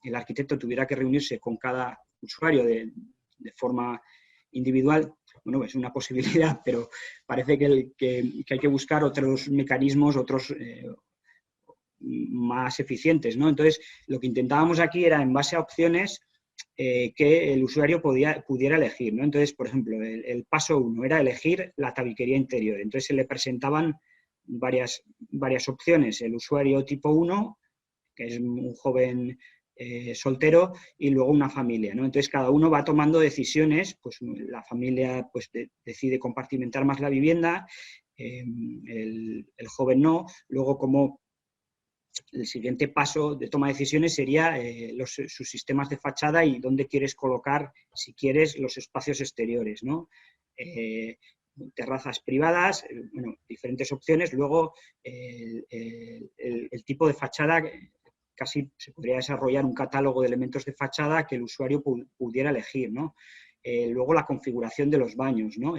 El arquitecto tuviera que reunirse con cada usuario de forma individual. Bueno, es una posibilidad, pero parece que hay que buscar otros mecanismos, otros más eficientes, ¿no? Entonces, lo que intentábamos aquí era, en base a opciones que el usuario pudiera elegir, ¿no? Entonces, por ejemplo, el paso 1 era elegir la tabiquería interior. Entonces, se le presentaban varias opciones. El usuario tipo 1, que es un joven soltero, y luego una familia, ¿no? Entonces, cada uno va tomando decisiones, pues la familia pues, decide compartimentar más la vivienda, el joven no. Luego, como el siguiente paso de toma de decisiones sería sus sistemas de fachada y dónde quieres colocar, si quieres, los espacios exteriores, ¿no? Terrazas privadas, bueno, diferentes opciones. Luego, el tipo de fachada, casi se podría desarrollar un catálogo de elementos de fachada que el usuario pudiera elegir, ¿no? Luego, la configuración de los baños, ¿no?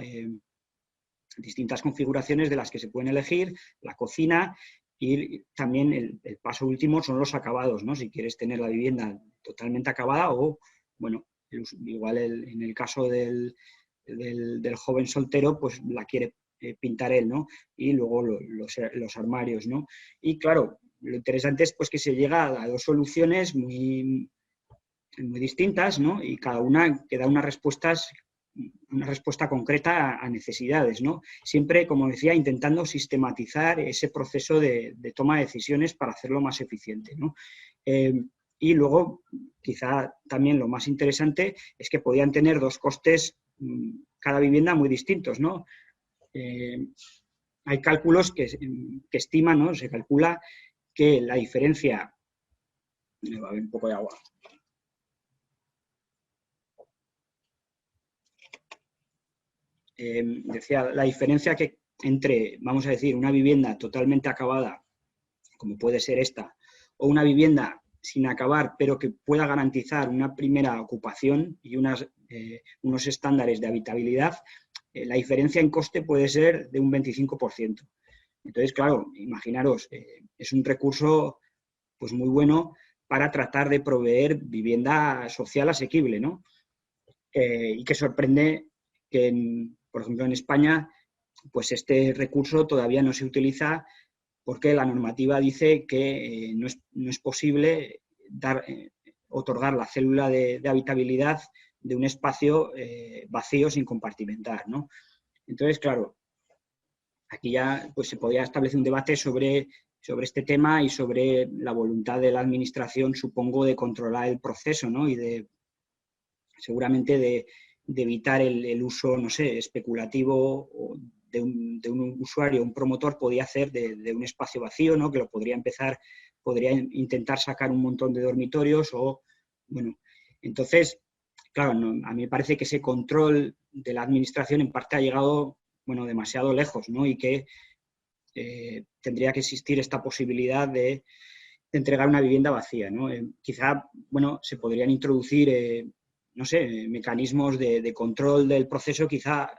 Distintas configuraciones de las que se pueden elegir, la cocina. Y también el paso último son los acabados, ¿no? Si quieres tener la vivienda totalmente acabada o, bueno, igual en el caso del joven soltero, pues la quiere pintar él, ¿no? Y luego los armarios, ¿no? Y claro, lo interesante es pues que se llega a 2 soluciones muy distintas, ¿no? Y cada una que da una respuesta concreta a necesidades, ¿no? Siempre, como decía, intentando sistematizar ese proceso de toma de decisiones para hacerlo más eficiente, ¿no? Y luego, quizá también lo más interesante es que podían tener 2 costes cada vivienda muy distintos, ¿no? Hay cálculos que estiman, ¿no? Se calcula que la diferencia... Me va a haber un poco de agua. Decía, la diferencia que entre, vamos a decir, una vivienda totalmente acabada, como puede ser esta, o una vivienda sin acabar, pero que pueda garantizar una primera ocupación y unos estándares de habitabilidad, la diferencia en coste puede ser de un 25%. Entonces, claro, imaginaros, es un recurso pues muy bueno para tratar de proveer vivienda social asequible, ¿no? Y que sorprende que, por ejemplo, en España, pues este recurso todavía no se utiliza porque la normativa dice que no es posible otorgar la célula de habitabilidad de un espacio vacío sin compartimentar, ¿no? Entonces, claro, aquí ya pues, se podría establecer un debate sobre este tema y sobre la voluntad de la Administración, supongo, de controlar el proceso, ¿no? Y seguramente de evitar el uso, no sé, especulativo de un usuario, un promotor podía hacer de un espacio vacío, ¿no? Que lo podría intentar sacar un montón de dormitorios o, bueno, entonces, claro, a mí me parece que ese control de la Administración en parte ha llegado, bueno, demasiado lejos, ¿no? Y que tendría que existir esta posibilidad de entregar una vivienda vacía, ¿no? Quizá, bueno, se podrían introducir, no sé, mecanismos de control del proceso, quizá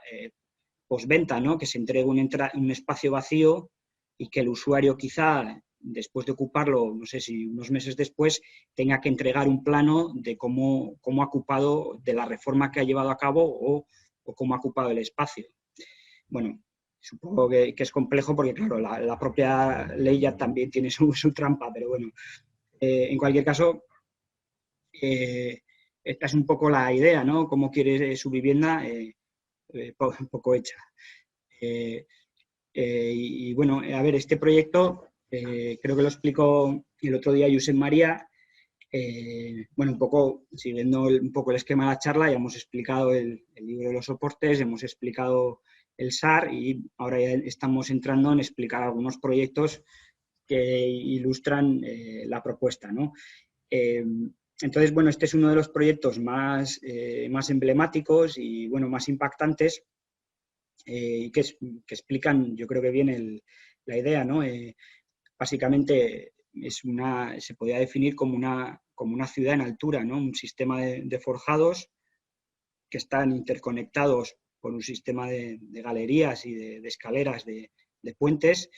postventa, ¿no? Que se entregue un espacio vacío y que el usuario quizá, después de ocuparlo, no sé si unos meses después, tenga que entregar un plano de cómo ha ocupado, de la reforma que ha llevado a cabo o cómo ha ocupado el espacio. Bueno, supongo que es complejo porque, claro, la propia ley ya también tiene su trampa, pero bueno, en cualquier caso, esta es un poco la idea, ¿no? Cómo quiere su vivienda, un poco hecha. Y bueno, a ver, este proyecto, creo que lo explicó el otro día Josep María. Bueno, un poco, siguiendo un poco el esquema de la charla, ya hemos explicado el libro de los soportes, hemos explicado el SAR y ahora ya estamos entrando en explicar algunos proyectos que ilustran la propuesta, ¿no? Entonces, bueno, este es uno de los proyectos más emblemáticos y, bueno, más impactantes que explican, yo creo que bien la idea, ¿no? Básicamente se podría definir como una ciudad en altura, ¿no? Un sistema de forjados que están interconectados por un sistema de galerías y de escaleras de puentes,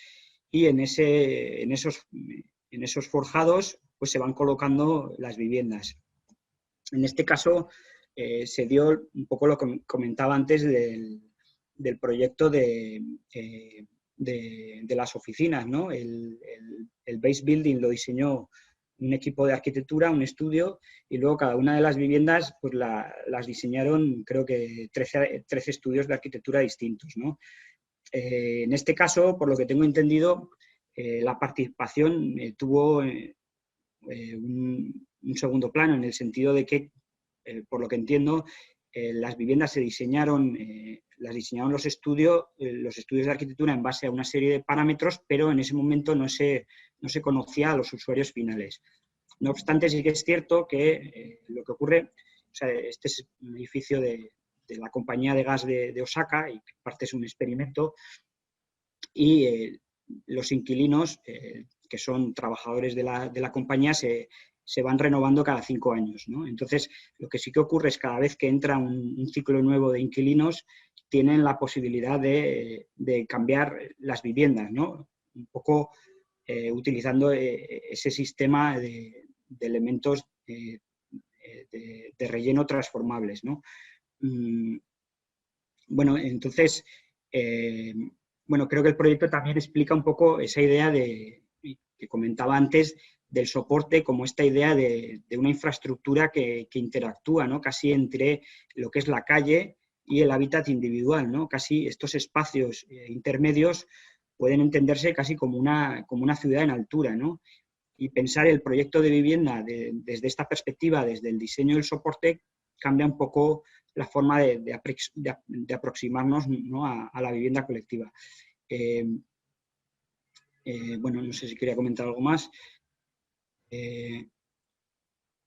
y en esos forjados pues se van colocando las viviendas. En este caso se dio un poco lo que comentaba antes del proyecto de las oficinas, ¿no? El base building lo diseñó un equipo de arquitectura, un estudio, y luego cada una de las viviendas pues las diseñaron, creo que 13 estudios de arquitectura distintos, ¿no? En este caso, por lo que tengo entendido, la participación tuvo un segundo plano, en el sentido de que, por lo que entiendo, las viviendas las diseñaron los estudios de arquitectura en base a una serie de parámetros, pero en ese momento no se conocía a los usuarios finales. No obstante, sí que es cierto que lo que ocurre, o sea, este es un edificio de la compañía de gas de Osaka, y parte es un experimento, y los inquilinos, que son trabajadores de la compañía, se van renovando cada 5 años, ¿no? Entonces, lo que sí que ocurre es cada vez que entra un ciclo nuevo de inquilinos, tienen la posibilidad de cambiar las viviendas, ¿no? Un poco utilizando ese sistema de elementos de relleno transformables, ¿no? Bueno, entonces, bueno, creo que el proyecto también explica un poco esa idea que comentaba antes, del soporte, como esta idea de una infraestructura que interactúa, ¿no? Casi entre lo que es la calle y el hábitat individual, ¿no? Casi estos espacios intermedios pueden entenderse casi como una ciudad en altura, ¿no? Y pensar el proyecto de vivienda desde esta perspectiva, desde el diseño del soporte, cambia un poco la forma de aproximarnos, ¿no? a la vivienda colectiva. Bueno, no sé si quería comentar algo más.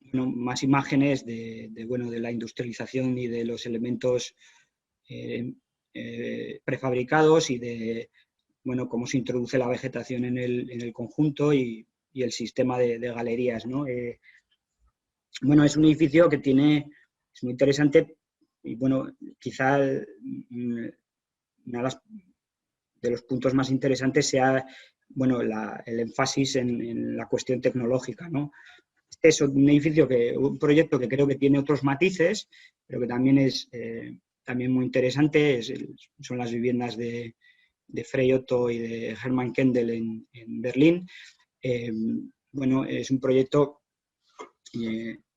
Bueno, más imágenes de la industrialización y de los elementos prefabricados y de, bueno, cómo se introduce la vegetación en el conjunto y el sistema de galerías, ¿no? Bueno, es un edificio que es muy interesante y, bueno, quizá uno de los puntos más interesantes sea, bueno, el énfasis en la cuestión tecnológica, ¿no? Este es un proyecto que creo que tiene otros matices, pero que también es también muy interesante, son las viviendas de Frei Otto y de Hermann Kendel en Berlín. Bueno, es un proyecto,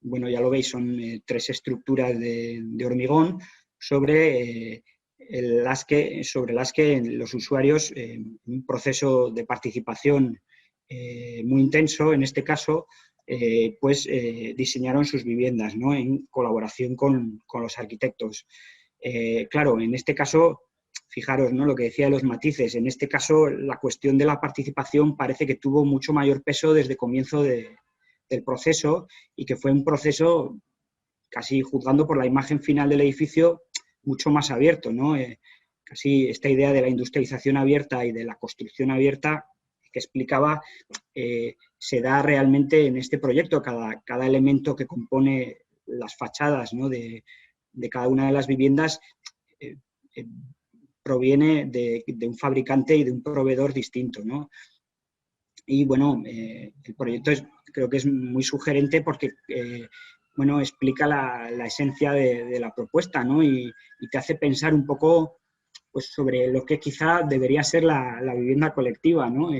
bueno, ya lo veis, son 3 estructuras de hormigón sobre las que los usuarios, un proceso de participación muy intenso, en este caso, pues diseñaron sus viviendas, ¿no? En colaboración con los arquitectos. Claro, en este caso, fijaros, ¿no? Lo que decía de los matices, en este caso la cuestión de la participación parece que tuvo mucho mayor peso desde el comienzo del proceso y que fue un proceso, casi juzgando por la imagen final del edificio, mucho más abierto, ¿no? Casi esta idea de la industrialización abierta y de la construcción abierta que explicaba, se da realmente en este proyecto. Cada elemento que compone las fachadas, ¿no? de cada una de las viviendas proviene de un fabricante y de un proveedor distinto, ¿no? Y bueno, el proyecto creo que es muy sugerente porque bueno, explica la esencia de la propuesta, ¿no? Y te hace pensar un poco, pues, sobre lo que quizá debería ser la vivienda colectiva, ¿no?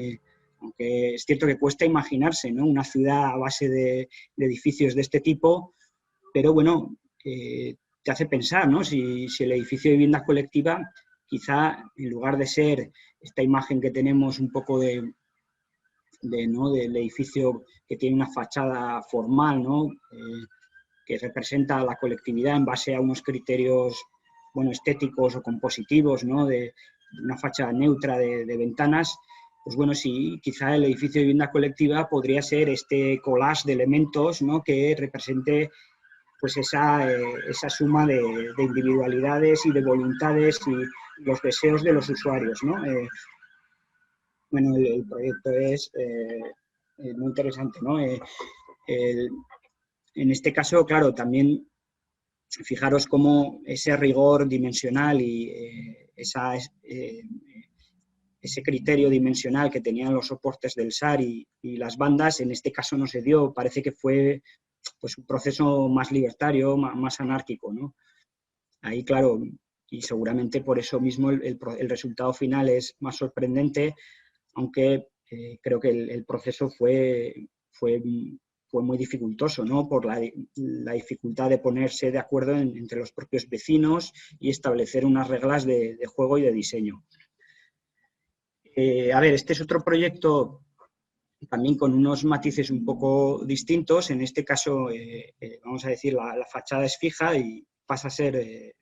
Aunque es cierto que cuesta imaginarse, ¿no? Una ciudad a base de edificios de este tipo, pero bueno, te hace pensar, ¿no? Si el edificio de vivienda colectiva, quizá en lugar de ser esta imagen que tenemos un poco ¿no? del edificio que tiene una fachada formal, ¿no? Que representa la colectividad en base a unos criterios, bueno, estéticos o compositivos, ¿no? De una fachada neutra de ventanas, pues bueno, sí, quizá el edificio de vivienda colectiva podría ser este collage de elementos, ¿no? Que represente, pues, esa suma de individualidades y de voluntades y los deseos de los usuarios, ¿no? Bueno, el proyecto es muy interesante, ¿no? En este caso, claro, también fijaros cómo ese rigor dimensional y ese criterio dimensional que tenían los soportes del SAR y las bandas, en este caso no se dio. Parece que fue, pues, un proceso más libertario, más anárquico, ¿no? Ahí, claro, y seguramente por eso mismo el resultado final es más sorprendente, aunque creo que el proceso fue muy dificultoso, ¿no? Por la dificultad de ponerse de acuerdo entre los propios vecinos y establecer unas reglas de juego y de diseño. A ver, este es otro proyecto también con unos matices un poco distintos. En este caso, vamos a decir, la fachada es fija y pasa a ser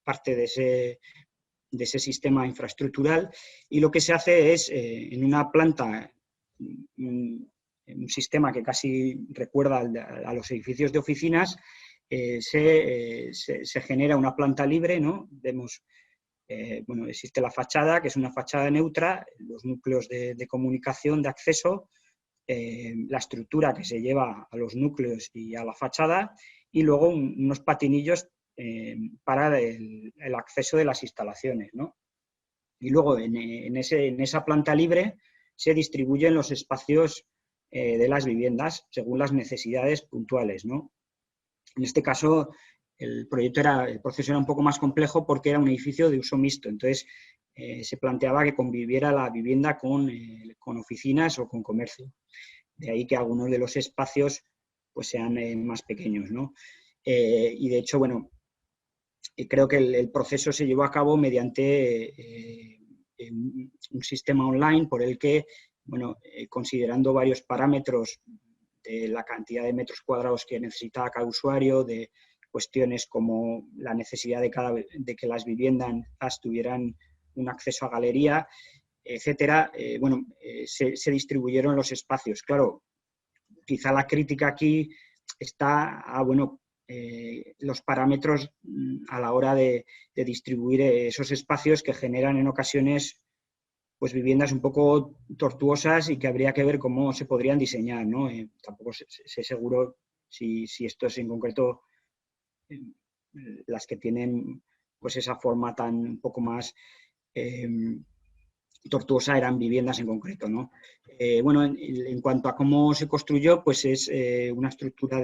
parte de ese sistema infraestructural, y lo que se hace es, en una planta, un sistema que casi recuerda a los edificios de oficinas, se genera una planta libre, ¿no? Vemos, bueno, existe la fachada, que es una fachada neutra, los núcleos de comunicación, de acceso, la estructura que se lleva a los núcleos y a la fachada, y luego unos patinillos para el acceso de las instalaciones, ¿no? Y luego en esa planta libre se distribuyen los espacios de las viviendas según las necesidades puntuales, ¿no? En este caso, el proceso era un poco más complejo porque era un edificio de uso mixto, entonces se planteaba que conviviera la vivienda con oficinas o con comercio. De ahí que algunos de los espacios, pues, sean más pequeños, ¿no? Y de hecho, bueno, creo que el proceso se llevó a cabo mediante un sistema online por el que, bueno, considerando varios parámetros de la cantidad de metros cuadrados que necesitaba cada usuario, de cuestiones como la necesidad de que las viviendas tuvieran un acceso a galería, etcétera, bueno, se distribuyeron los espacios. Claro, quizá la crítica aquí está a, bueno, los parámetros a la hora de distribuir esos espacios que generan en ocasiones pues viviendas un poco tortuosas y que habría que ver cómo se podrían diseñar, ¿no? Tampoco sé seguro si esto es en concreto las que tienen pues esa forma tan un poco más tortuosa eran viviendas en concreto, ¿no? Bueno, en cuanto a cómo se construyó, pues es una estructura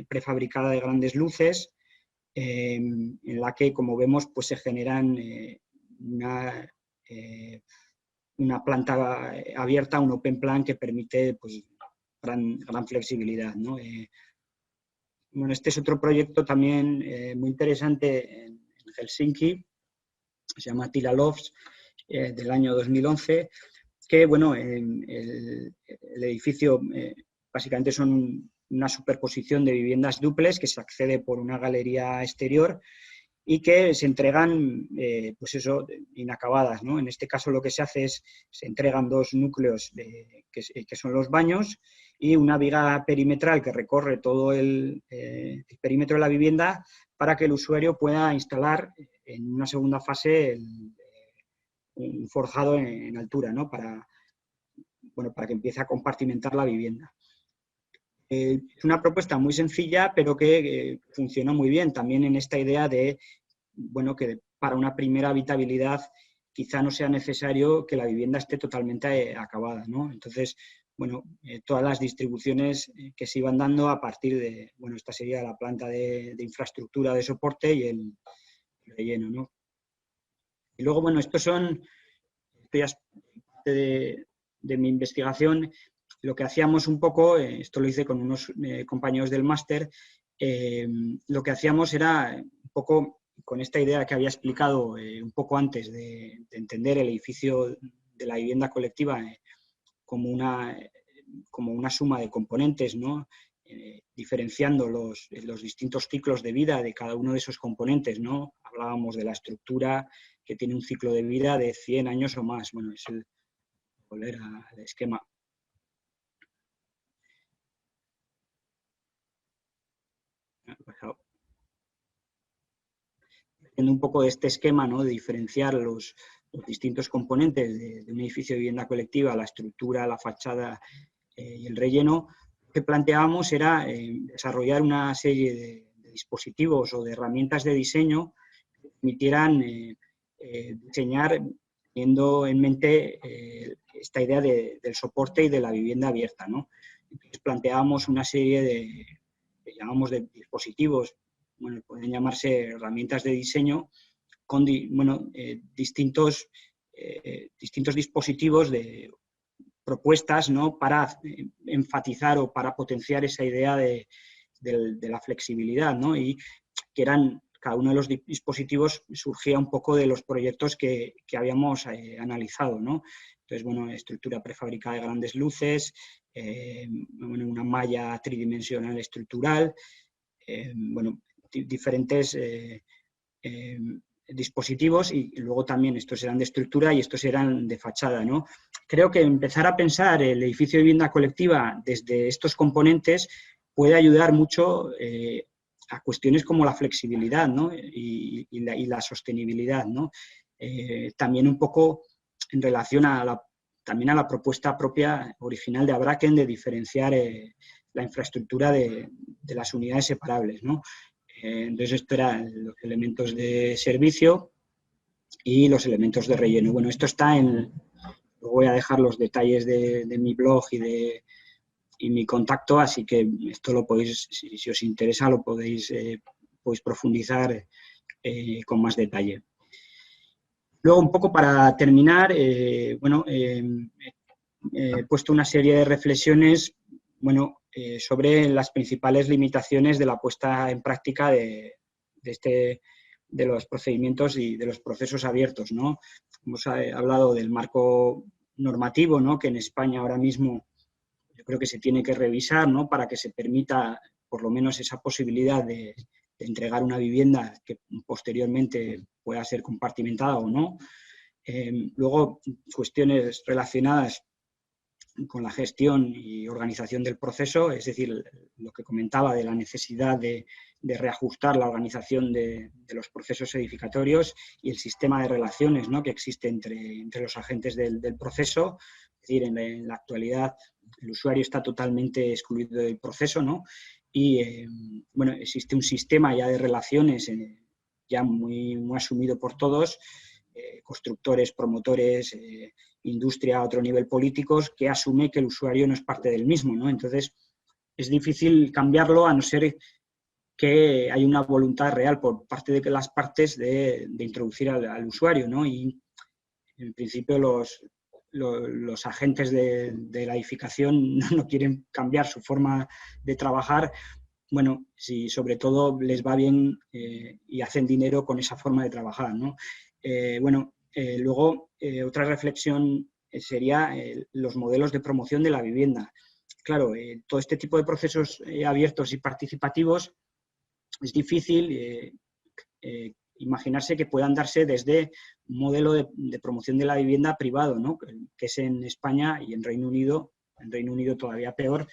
prefabricada de grandes luces, en la que, como vemos, pues se generan una planta abierta, un open plan que permite pues, gran flexibilidad, ¿no? Bueno, este es otro proyecto también muy interesante en Helsinki, se llama Tila Lofts, del año 2011, que, bueno, el edificio básicamente son una superposición de viviendas dúplex que se accede por una galería exterior y que se entregan, pues eso, inacabadas, ¿no? En este caso lo que se hace es, se entregan dos núcleos que son los baños y una viga perimetral que recorre todo el perímetro de la vivienda para que el usuario pueda instalar en una segunda fase un forjado en altura, ¿no? Para que empiece a compartimentar la vivienda. Es una propuesta muy sencilla, pero que funciona muy bien también en esta idea de, bueno, que para una primera habitabilidad quizá no sea necesario que la vivienda esté totalmente acabada, ¿no? Entonces, bueno, todas las distribuciones que se iban dando a partir de, bueno, esta sería la planta de infraestructura de soporte y el relleno, ¿no? Y luego, bueno, esto ya es parte de mi investigación. Lo que hacíamos un poco, esto lo hice con unos compañeros del máster, lo que hacíamos era un poco con esta idea que había explicado un poco antes de entender el edificio de la vivienda colectiva como una suma de componentes, ¿no? Diferenciando los distintos ciclos de vida de cada uno de esos componentes, ¿no? Hablábamos de la estructura que tiene un ciclo de vida de 100 años o más. Bueno, es volver al esquema. Un poco de este esquema, ¿no? De diferenciar los distintos componentes de un edificio de vivienda colectiva, la estructura, la fachada y el relleno, lo que planteábamos era desarrollar una serie de dispositivos o de herramientas de diseño que permitieran diseñar teniendo en mente esta idea del soporte y de la vivienda abierta, ¿no? Entonces planteábamos una serie de dispositivos, bueno, pueden llamarse herramientas de diseño, con distintos dispositivos de propuestas, ¿no? Para enfatizar o para potenciar esa idea de la flexibilidad, ¿no? Y que cada uno de los dispositivos surgía un poco de los proyectos que habíamos analizado, ¿no? Entonces, bueno, estructura prefabricada de grandes luces, una malla tridimensional estructural, bueno, diferentes dispositivos, y luego también estos eran de estructura y estos eran de fachada, ¿no? Creo que empezar a pensar el edificio de vivienda colectiva desde estos componentes puede ayudar mucho a cuestiones como la flexibilidad, ¿no? y la sostenibilidad, ¿no? También un poco en relación también a la propuesta propia original de Abraken de diferenciar la infraestructura de las unidades separables, ¿no? Entonces, esto eran los elementos de servicio y los elementos de relleno. Bueno, esto está voy a dejar los detalles de mi blog y mi contacto, así que esto lo podéis, si os interesa, lo podéis profundizar con más detalle. Luego, un poco para terminar, he puesto una serie de reflexiones, sobre las principales limitaciones de la puesta en práctica de los procedimientos y de los procesos abiertos, ¿no? Hemos hablado del marco normativo, ¿no? Que en España ahora mismo yo creo que se tiene que revisar, ¿no? Para que se permita por lo menos esa posibilidad de entregar una vivienda que posteriormente pueda ser compartimentada o no. Luego, cuestiones relacionadas con la gestión y organización del proceso, es decir, lo que comentaba de la necesidad de reajustar la organización de los procesos edificatorios y el sistema de relaciones, ¿no?, que existe entre los agentes del proceso. Es decir, en la actualidad el usuario está totalmente excluido del proceso, ¿no? Y bueno, existe un sistema ya de relaciones ya muy asumido por todos, constructores, promotores, industria a otro nivel políticos, que asume que el usuario no es parte del mismo, ¿no? Entonces, es difícil cambiarlo a no ser que hay una voluntad real por parte de las partes de introducir al usuario, ¿no? Y en principio los agentes de la edificación no quieren cambiar su forma de trabajar. Bueno, si sobre todo les va bien y hacen dinero con esa forma de trabajar, ¿no? Luego, otra reflexión sería los modelos de promoción de la vivienda. Claro, todo este tipo de procesos abiertos y participativos es difícil imaginarse que puedan darse desde un modelo de promoción de la vivienda privado, ¿no?, que es en España y en Reino Unido todavía peor,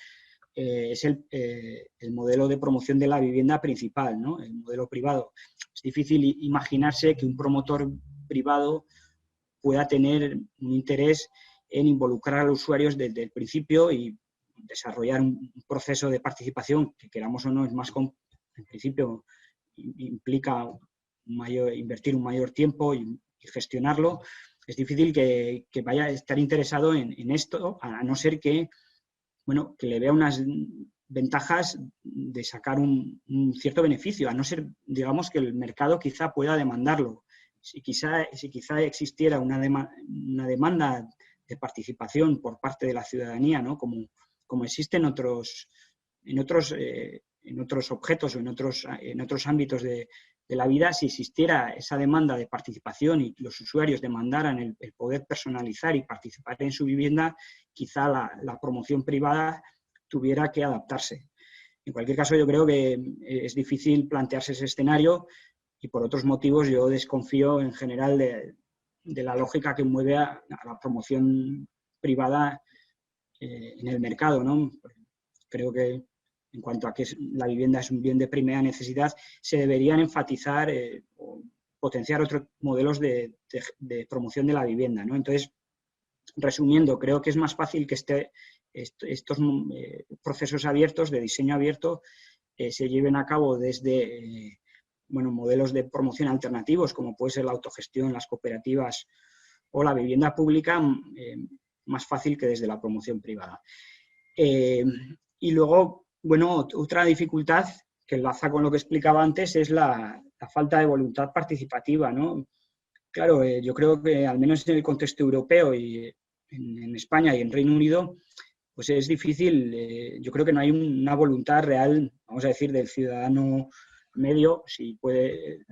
es el modelo de promoción de la vivienda principal, ¿no?, el modelo privado. Es difícil imaginarse que un promotor privado pueda tener un interés en involucrar a los usuarios desde el principio y desarrollar un proceso de participación que, queramos o no, es más en principio implica invertir un mayor tiempo y gestionarlo. Es difícil que vaya a estar interesado en esto, a no ser que, bueno, que le vea unas ventajas de sacar un cierto beneficio, a no ser, digamos, que el mercado quizá pueda demandarlo. Si quizá existiera una demanda de participación por parte de la ciudadanía, ¿no?, como existe en otros objetos o en otros ámbitos de la vida, si existiera esa demanda de participación y los usuarios demandaran el poder personalizar y participar en su vivienda, quizá la promoción privada tuviera que adaptarse. En cualquier caso, yo creo que es difícil plantearse ese escenario y por otros motivos yo desconfío en general de la lógica que mueve a la promoción privada en el mercado, ¿no? Creo que en cuanto a que la vivienda es un bien de primera necesidad, se deberían enfatizar o potenciar otros modelos de promoción de la vivienda, ¿no? Entonces, resumiendo, creo que es más fácil que estos procesos abiertos, de diseño abierto, se lleven a cabo desde modelos de promoción alternativos, como puede ser la autogestión, las cooperativas o la vivienda pública, más fácil que desde la promoción privada. Y luego, bueno, otra dificultad que enlaza con lo que explicaba antes es la falta de voluntad participativa, ¿no? Claro, yo creo que al menos en el contexto europeo y en España y en Reino Unido, pues es difícil, yo creo que no hay una voluntad real, vamos a decir, del ciudadano medio, si puede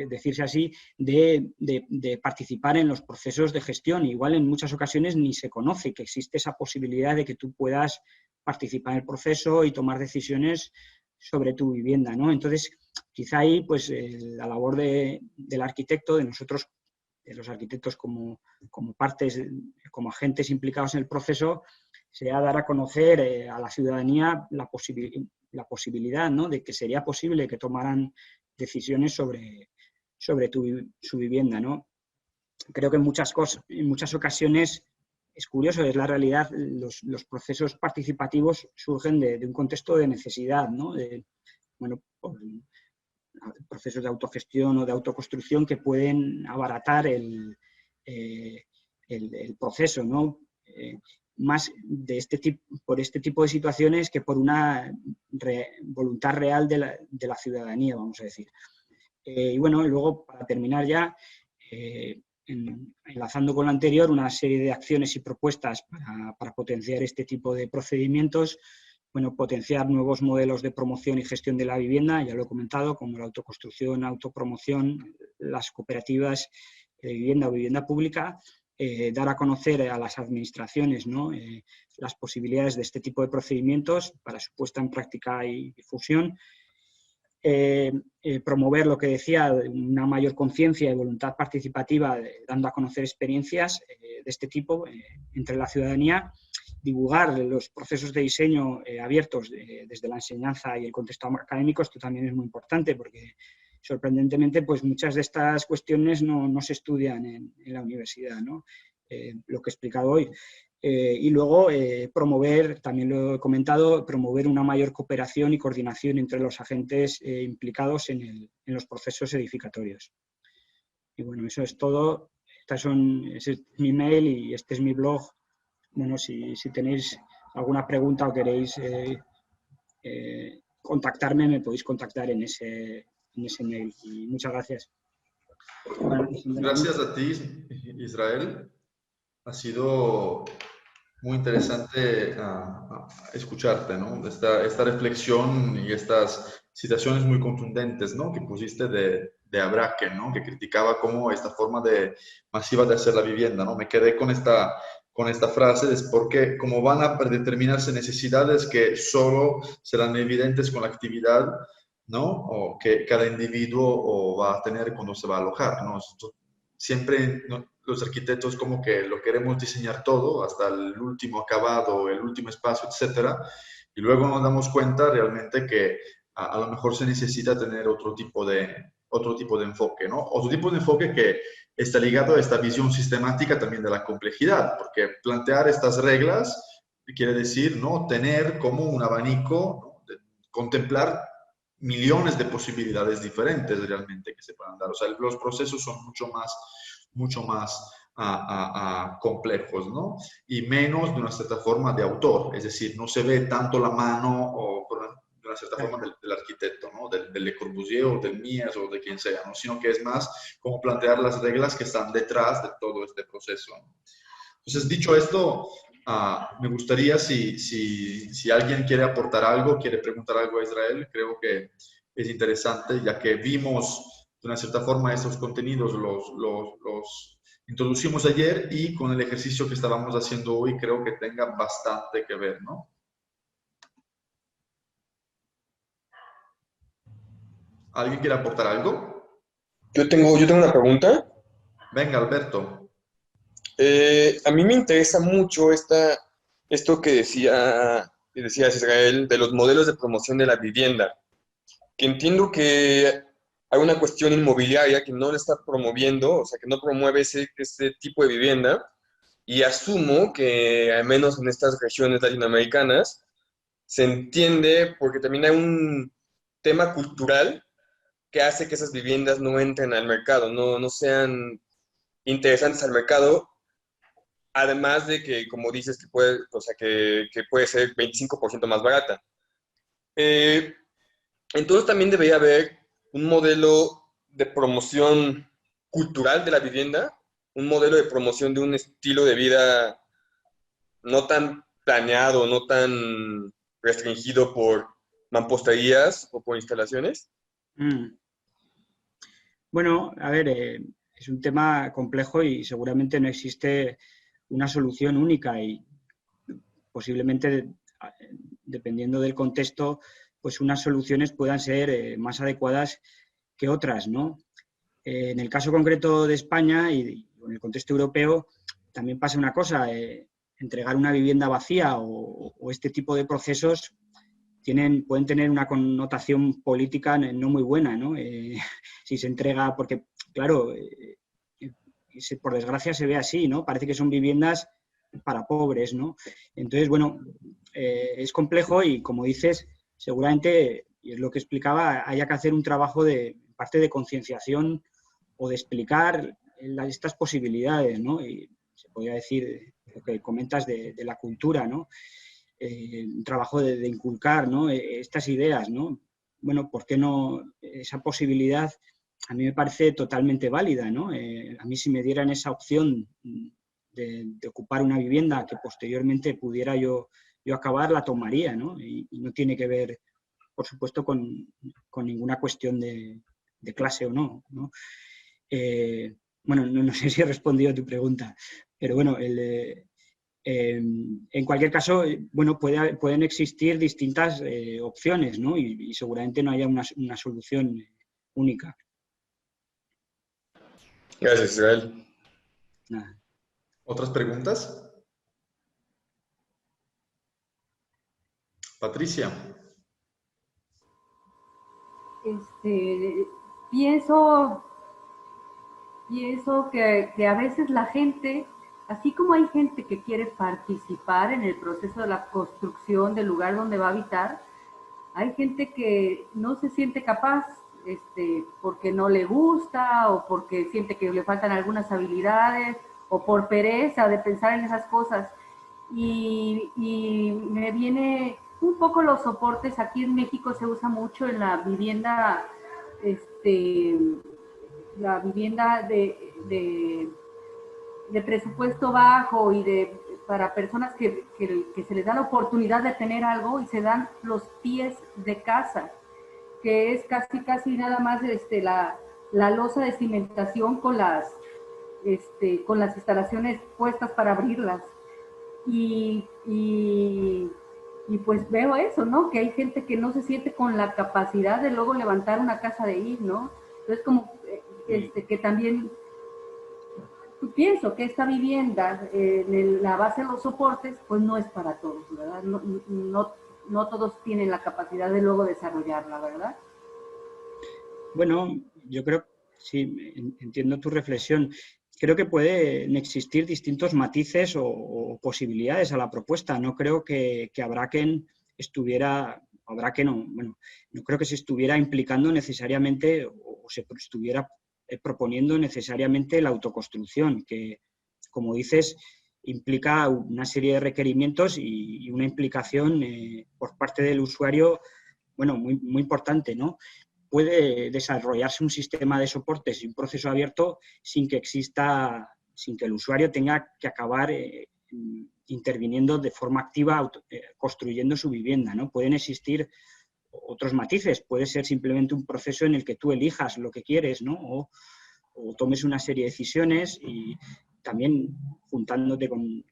decirse así, de participar en los procesos de gestión. Igual en muchas ocasiones ni se conoce que existe esa posibilidad de que tú puedas participar en el proceso y tomar decisiones sobre tu vivienda, ¿no? Entonces, quizá ahí pues la labor del arquitecto, de nosotros, de los arquitectos como partes, como agentes implicados en el proceso, sea dar a conocer a la ciudadanía la posibilidad, ¿no?, de que sería posible que tomaran decisiones sobre su vivienda, ¿no? Creo que en muchas ocasiones, es curioso, es la realidad, los procesos participativos surgen de un contexto de necesidad, ¿no? Por procesos de autogestión o de autoconstrucción que pueden abaratar el proceso, ¿no? Más por este tipo de situaciones que por una voluntad real de la ciudadanía, vamos a decir. Y bueno, luego, para terminar ya, enlazando con lo anterior, una serie de acciones y propuestas para potenciar este tipo de procedimientos. Bueno, potenciar nuevos modelos de promoción y gestión de la vivienda, ya lo he comentado, como la autoconstrucción, autopromoción, las cooperativas de vivienda o vivienda pública, dar a conocer a las administraciones, ¿no?, las posibilidades de este tipo de procedimientos para su puesta en práctica y difusión. promover lo que decía, una mayor conciencia y voluntad participativa, dando a conocer experiencias de este tipo entre la ciudadanía, divulgar los procesos de diseño abiertos desde la enseñanza y el contexto académico. Esto también es muy importante porque, sorprendentemente, pues muchas de estas cuestiones no se estudian en la universidad, ¿no? Lo que he explicado hoy. Y luego promover, también lo he comentado, promover una mayor cooperación y coordinación entre los agentes implicados en los procesos edificatorios. Y bueno, eso es todo. Ese es mi mail y este es mi blog. Bueno, si tenéis alguna pregunta o queréis contactarme, me podéis contactar en ese mail. Y muchas gracias. Gracias a ti, Israel. Ha sido muy interesante escucharte, ¿no? Esta reflexión y estas citaciones muy contundentes, ¿no? Que pusiste de Abraque, ¿no? Que criticaba cómo esta forma masiva de hacer la vivienda, ¿no? Me quedé con esta frase, es porque como van a predeterminarse necesidades que solo serán evidentes con la actividad, ¿no? O que cada individuo va a tener cuando se va a alojar, ¿no? Siempre, ¿no? Los arquitectos como que lo queremos diseñar todo, hasta el último acabado, el último espacio, etcétera, y luego nos damos cuenta realmente que a lo mejor se necesita tener otro tipo de enfoque, ¿no? Otro tipo de enfoque que está ligado a esta visión sistemática también de la complejidad, porque plantear estas reglas quiere decir, ¿no? Tener como un abanico, ¿no? Contemplar millones de posibilidades diferentes realmente que se puedan dar. O sea, los procesos son mucho más complejos, ¿no? Y menos de una cierta forma de autor, es decir, no se ve tanto la mano o de una cierta forma del arquitecto, ¿no? Del Le Corbusier o del Mies o de quien sea, ¿no? Sino que es más como plantear las reglas que están detrás de todo este proceso, ¿no? Entonces, dicho esto, me gustaría si alguien quiere aportar algo, quiere preguntar algo a Israel, creo que es interesante, ya que vimos de una cierta forma estos contenidos, los introducimos ayer y con el ejercicio que estábamos haciendo hoy creo que tenga bastante que ver, ¿no? ¿Alguien quiere aportar algo? Yo tengo una pregunta. Venga, Alberto. A mí me interesa mucho esto que decías, Israel, de los modelos de promoción de la vivienda, que entiendo que hay una cuestión inmobiliaria que no le está promoviendo, o sea, que no promueve ese tipo de vivienda, y asumo que, al menos en estas regiones latinoamericanas, se entiende porque también hay un tema cultural que hace que esas viviendas no entren al mercado, no sean interesantes al mercado. Además de que, como dices, que puede, o sea, que puede ser 25% más barata. Eh, entonces también debería haber un modelo de promoción cultural de la vivienda, un modelo de promoción de un estilo de vida no tan planeado, no tan restringido por mamposterías o por instalaciones. Bueno, a ver, es un tema complejo y seguramente no existe una solución única y posiblemente, dependiendo del contexto, pues unas soluciones puedan ser más adecuadas que otras, ¿no? En el caso concreto de España y en el contexto europeo también pasa una cosa, entregar una vivienda vacía o este tipo de procesos pueden tener una connotación política no muy buena, ¿no? Si se entrega, porque, claro, por desgracia se ve así, ¿no? Parece que son viviendas para pobres, ¿no? Entonces, bueno, es complejo y, como dices, seguramente, y es lo que explicaba, haya que hacer un trabajo de parte de concienciación o de explicar estas posibilidades, ¿no? Y se podría decir lo que comentas de la cultura, ¿no? Un trabajo de inculcar, ¿no? Estas ideas, ¿no? Bueno, ¿por qué no? Esa posibilidad a mí me parece totalmente válida, ¿no? A mí si me dieran esa opción de ocupar una vivienda que posteriormente pudiera yo acabar, la tomaría, ¿no? Y no tiene que ver, por supuesto, con ninguna cuestión de clase o no, ¿no? Bueno, no sé si he respondido a tu pregunta, pero bueno, En cualquier caso, bueno, pueden existir distintas opciones, ¿no? Y seguramente no haya una solución única. Gracias, Israel. Nada. ¿Otras preguntas? Patricia. Pienso que a veces la gente, así como hay gente que quiere participar en el proceso de la construcción del lugar donde va a habitar, hay gente que no se siente capaz, porque no le gusta o porque siente que le faltan algunas habilidades o por pereza de pensar en esas cosas. Y me viene un poco los soportes. Aquí en México se usa mucho en la vivienda, la vivienda de presupuesto bajo y para personas que se les da la oportunidad de tener algo y se dan los pies de casa, que es casi nada más la losa de cimentación con las instalaciones puestas para abrirlas. Y pues veo eso, ¿no? Que hay gente que no se siente con la capacidad de luego levantar una casa de ahí, ¿no? Entonces como que también pienso que esta vivienda, la base de los soportes, pues no es para todos, ¿verdad? No todos tienen la capacidad de luego desarrollarla, ¿verdad? Bueno, yo creo, sí, entiendo tu reflexión. Creo que pueden existir distintos matices o posibilidades a la propuesta. No creo que Abraken no creo que se estuviera implicando necesariamente o se estuviera proponiendo necesariamente la autoconstrucción, que, como dices, implica una serie de requerimientos y una implicación por parte del usuario, bueno, muy importante, ¿no? Puede desarrollarse un sistema de soportes y un proceso abierto sin que el usuario tenga que acabar interviniendo de forma activa, construyendo su vivienda, ¿no? Pueden existir otros matices, puede ser simplemente un proceso en el que tú elijas lo que quieres, ¿no? O tomes una serie de decisiones y también juntándote con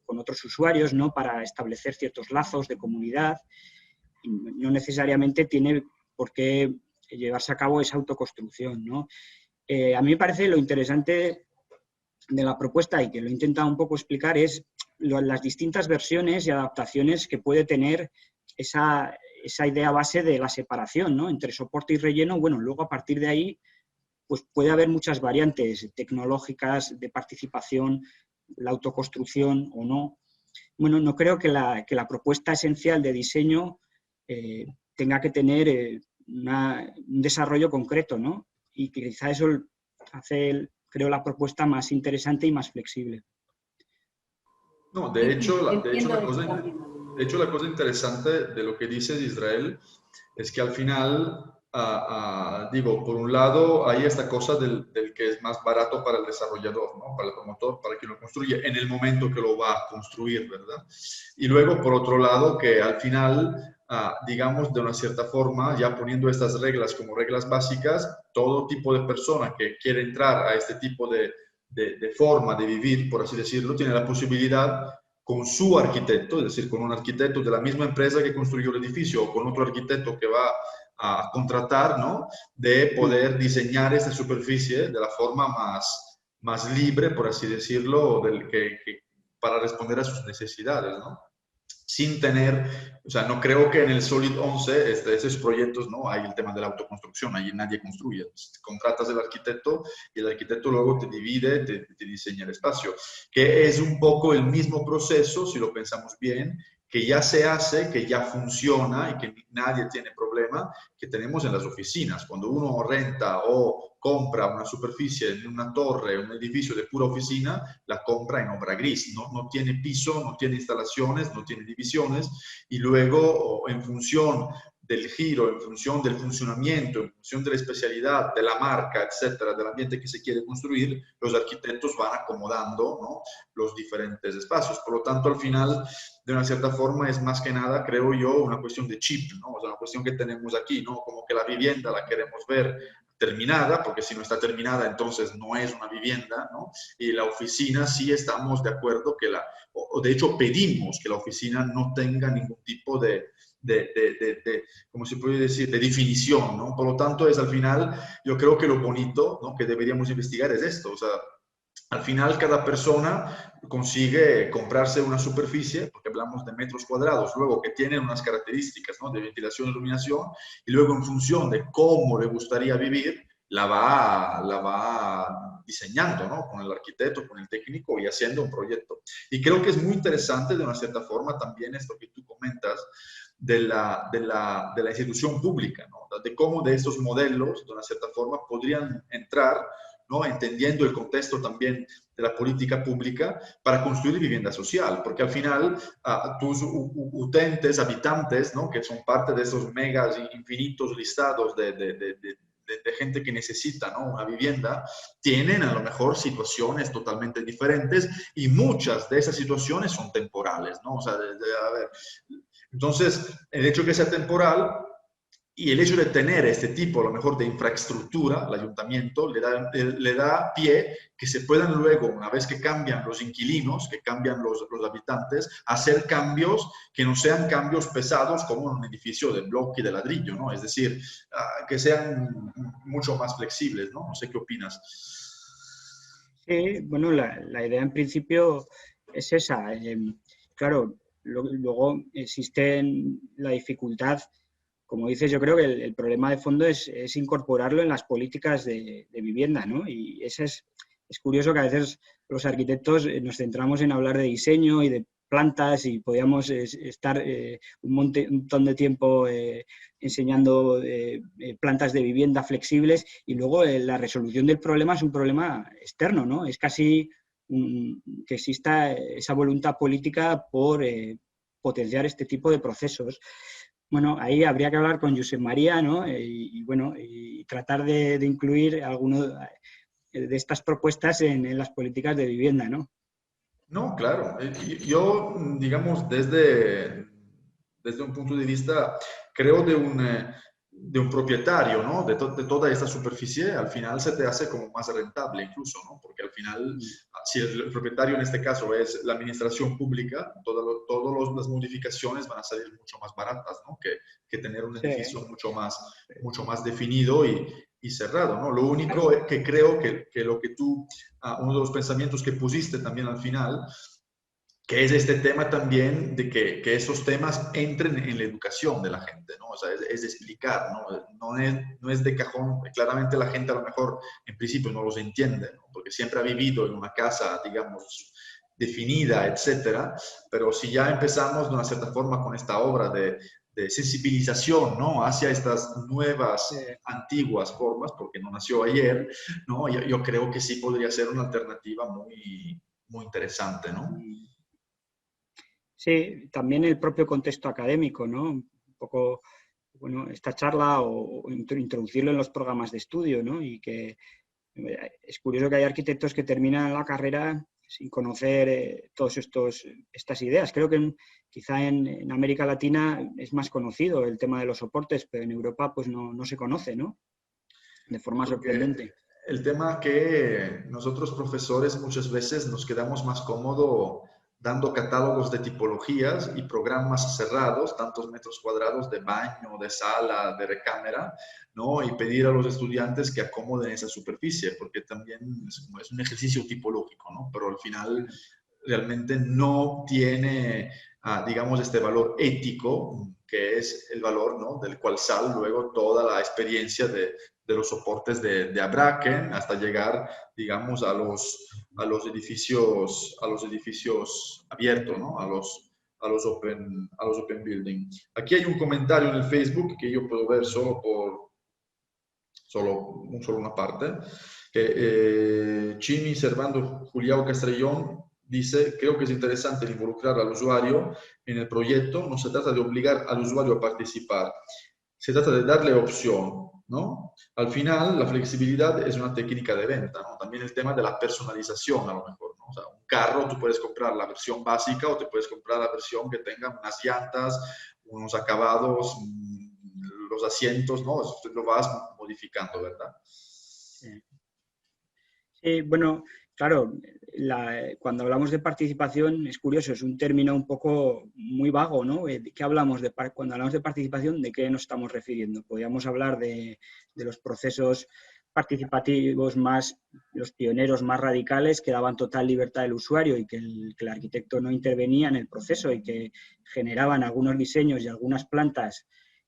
otros usuarios, ¿no? Para establecer ciertos lazos de comunidad. Y no necesariamente tiene por qué llevarse a cabo esa autoconstrucción, ¿no? A mí me parece lo interesante de la propuesta, y que lo he intentado un poco explicar, es las distintas versiones y adaptaciones que puede tener esa idea base de la separación, ¿no? Entre soporte y relleno. Bueno, luego a partir de ahí pues puede haber muchas variantes tecnológicas de participación, la autoconstrucción o no. Bueno, no creo que la propuesta esencial de diseño tenga que tener un desarrollo concreto, ¿no? Y que quizá eso hace, creo, la propuesta más interesante y más flexible. No, de hecho, la cosa interesante de lo que dice Israel es que al final, digo, por un lado hay esta cosa del que es más barato para el desarrollador, ¿no? Para el promotor, para quien lo construye, en el momento que lo va a construir, ¿verdad? Y luego, por otro lado, que al final, digamos, de una cierta forma, ya poniendo estas reglas como reglas básicas, todo tipo de persona que quiere entrar a este tipo de forma de vivir, por así decirlo, tiene la posibilidad con su arquitecto, es decir, con un arquitecto de la misma empresa que construyó el edificio o con otro arquitecto que va a contratar, ¿no? De poder diseñar esta superficie de la forma más libre, por así decirlo, para responder a sus necesidades, ¿no? Sin tener, o sea, no creo que en el Solid 11, esos proyectos, no hay el tema de la autoconstrucción, allí nadie construye. Contratas al arquitecto y el arquitecto luego te divide, te diseña el espacio, que es un poco el mismo proceso, si lo pensamos bien, que ya se hace, que ya funciona y que nadie tiene problema, que tenemos en las oficinas. Cuando uno renta o compra una superficie en una torre, un edificio de pura oficina, la compra en obra gris. No tiene piso, no tiene instalaciones, no tiene divisiones, y luego en función del giro, en función del funcionamiento, en función de la especialidad, de la marca, etcétera, del ambiente que se quiere construir, los arquitectos van acomodando, ¿no?, los diferentes espacios. Por lo tanto, al final, de una cierta forma, es más que nada, creo yo, una cuestión de chip, ¿no? O sea, una cuestión que tenemos aquí, ¿no? Como que la vivienda la queremos ver terminada, porque si no está terminada, entonces no es una vivienda, ¿no? Y la oficina sí estamos de acuerdo que o de hecho pedimos que la oficina no tenga ningún tipo ¿cómo se puede decir?, de definición, ¿no? Por lo tanto, al final, yo creo que lo bonito, ¿no?, que deberíamos investigar es esto, o sea, al final cada persona consigue comprarse una superficie, porque hablamos de metros cuadrados, luego que tienen unas características, ¿no?, de ventilación y iluminación, y luego en función de cómo le gustaría vivir, la va diseñando, ¿no?, con el arquitecto, con el técnico y haciendo un proyecto. Y creo que es muy interesante de una cierta forma también esto que tú comentas de la institución pública, ¿no?, de cómo de estos modelos, de una cierta forma, podrían entrar, ¿no?, entendiendo el contexto también de la política pública para construir vivienda social, porque al final tus utentes, habitantes, ¿no?, que son parte de esos megas infinitos listados de gente que necesita, ¿no?, una vivienda, tienen a lo mejor situaciones totalmente diferentes y muchas de esas situaciones son temporales, ¿no? O sea, a ver, entonces, el hecho que sea temporal y el hecho de tener este tipo, a lo mejor, de infraestructura, el ayuntamiento le da pie que se puedan luego, una vez que cambian los inquilinos, que cambian los habitantes, hacer cambios que no sean cambios pesados como en un edificio de bloque y de ladrillo, ¿no? Es decir, que sean mucho más flexibles, ¿no? No sé qué opinas. Sí, bueno, la idea en principio es esa. Claro, luego existe la dificultad. Como dices, yo creo que el problema de fondo es incorporarlo en las políticas de vivienda, ¿no? Y es curioso que a veces los arquitectos nos centramos en hablar de diseño y de plantas y podíamos estar un montón de tiempo enseñando plantas de vivienda flexibles y luego la resolución del problema es un problema externo, ¿no? Es casi que exista esa voluntad política por potenciar este tipo de procesos. Bueno, ahí habría que hablar con Josep María, ¿no? Bueno, y tratar de incluir alguno de estas propuestas en las políticas de vivienda, ¿no? No, claro. Yo, digamos, desde un punto de vista, creo de un propietario, ¿no?, de toda esta superficie, al final se te hace como más rentable incluso, ¿no? Porque al final, si el propietario en este caso es la administración pública, todas las modificaciones van a salir mucho más baratas, ¿no?, que tener un edificio mucho más definido y cerrado, ¿no? Lo único que creo que lo que tú, uno de los pensamientos que pusiste también al final, que es este tema también de que esos temas entren en la educación de la gente, ¿no? O sea, es de explicar, ¿no? No es de cajón. Claramente la gente a lo mejor en principio no los entiende, ¿no?, porque siempre ha vivido en una casa, digamos, definida, etcétera, pero si ya empezamos de una cierta forma con esta obra de sensibilización, ¿no?, hacia estas nuevas, antiguas formas, porque no nació ayer, ¿no? Yo creo que sí podría ser una alternativa muy, muy interesante, ¿no? Sí, también el propio contexto académico, ¿no? Un poco, bueno, esta charla o introducirlo en los programas de estudio, ¿no? Y que es curioso que hay arquitectos que terminan la carrera sin conocer todas estas ideas. Creo que quizá en América Latina es más conocido el tema de los soportes, pero en Europa pues no se conoce, ¿no? De forma sorprendente. El tema que nosotros profesores muchas veces nos quedamos más cómodos dando catálogos de tipologías y programas cerrados, tantos metros cuadrados de baño, de sala, de recámara, ¿no? Y pedir a los estudiantes que acomoden esa superficie, porque también es un ejercicio tipológico, ¿no? Pero al final realmente no tiene, digamos, este valor ético, que es el valor, ¿no?, del cual sale luego toda la experiencia de los soportes de Abraken hasta llegar, digamos, a los edificios abiertos, ¿no?, a los open building. Aquí hay un comentario en el Facebook que yo puedo ver solo una parte, que Chimi Servando Juliao Castrellón dice: creo que es interesante involucrar al usuario en el proyecto, no se trata de obligar al usuario a participar, se trata de darle opción, ¿no? Al final, la flexibilidad es una técnica de venta, ¿no? También el tema de la personalización, a lo mejor, ¿no? O sea, un carro, tú puedes comprar la versión básica o te puedes comprar la versión que tenga unas llantas, unos acabados, los asientos, ¿no? Lo vas modificando, ¿verdad? Sí. Bueno, claro, cuando hablamos de participación es curioso, es un término un poco muy vago, ¿no? ¿Qué hablamos cuando hablamos de participación, ¿de qué nos estamos refiriendo? Podríamos hablar de los procesos participativos los pioneros más radicales que daban total libertad al usuario y que el arquitecto no intervenía en el proceso y que generaban algunos diseños y algunas plantas,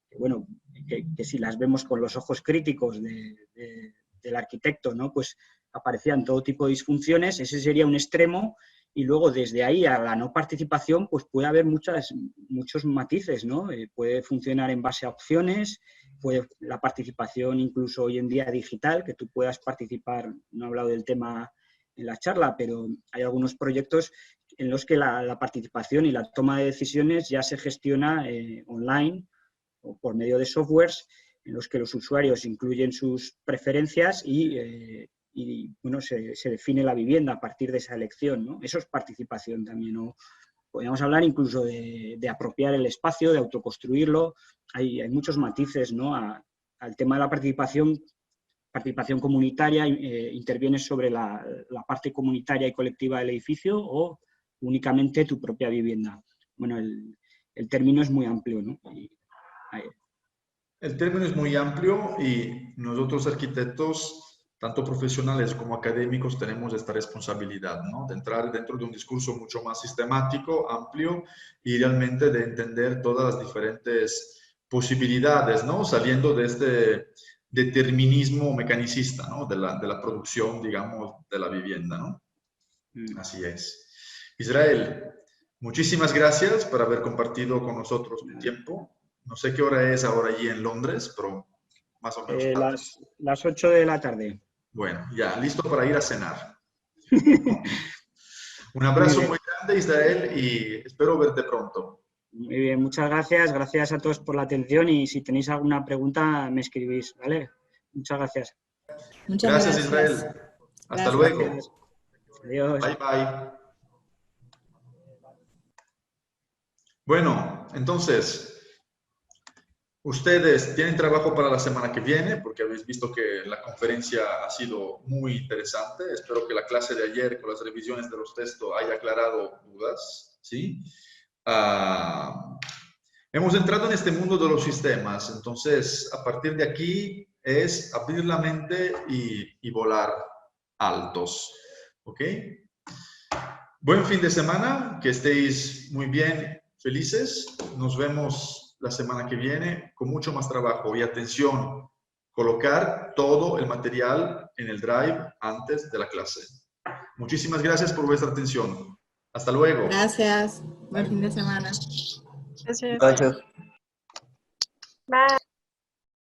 que, bueno, que si las vemos con los ojos críticos del arquitecto, ¿no? Pues aparecían todo tipo de disfunciones, ese sería un extremo, y luego desde ahí a la no participación pues puede haber muchos matices, ¿no? Puede funcionar en base a opciones, puede la participación incluso hoy en día digital, que tú puedas participar, no he hablado del tema en la charla, pero hay algunos proyectos en los que la participación y la toma de decisiones ya se gestiona online o por medio de softwares en los que los usuarios incluyen sus preferencias y bueno, se define la vivienda a partir de esa elección, ¿no? Eso es participación también, ¿no? Podríamos hablar incluso de apropiar el espacio, de autoconstruirlo. Hay muchos matices, ¿no? Al tema de la participación comunitaria, intervienes sobre la parte comunitaria y colectiva del edificio o únicamente tu propia vivienda. Bueno, el término es muy amplio, ¿no? El término es muy amplio y nosotros arquitectos, tanto profesionales como académicos, tenemos esta responsabilidad, ¿no? De entrar dentro de un discurso mucho más sistemático, amplio y realmente de entender todas las diferentes posibilidades, ¿no? Saliendo de este determinismo mecanicista, ¿no? De la producción, digamos, de la vivienda, ¿no? Así es. Israel, muchísimas gracias por haber compartido con nosotros tu tiempo. No sé qué hora es ahora allí en Londres, pero más o menos. Las 8 de la tarde. Bueno, ya, listo para ir a cenar. Un abrazo muy grande, Israel, y espero verte pronto. Muy bien, muchas gracias. Gracias a todos por la atención y si tenéis alguna pregunta me escribís, ¿vale? Muchas gracias. Muchas Gracias, gracias. Israel. Hasta luego. Gracias. Adiós. Bye, bye. Bueno, entonces, ustedes tienen trabajo para la semana que viene, porque habéis visto que la conferencia ha sido muy interesante. Espero que la clase de ayer con las revisiones de los textos haya aclarado dudas, ¿sí? Hemos entrado en este mundo de los sistemas, entonces a partir de aquí es abrir la mente y volar altos, ¿ok? Buen fin de semana, que estéis muy bien, felices. Nos vemos la semana que viene con mucho más trabajo y atención, colocar todo el material en el Drive antes de la clase. Muchísimas gracias por vuestra atención. Hasta luego. Gracias. Buen fin de semana. Gracias. Gracias. Bye.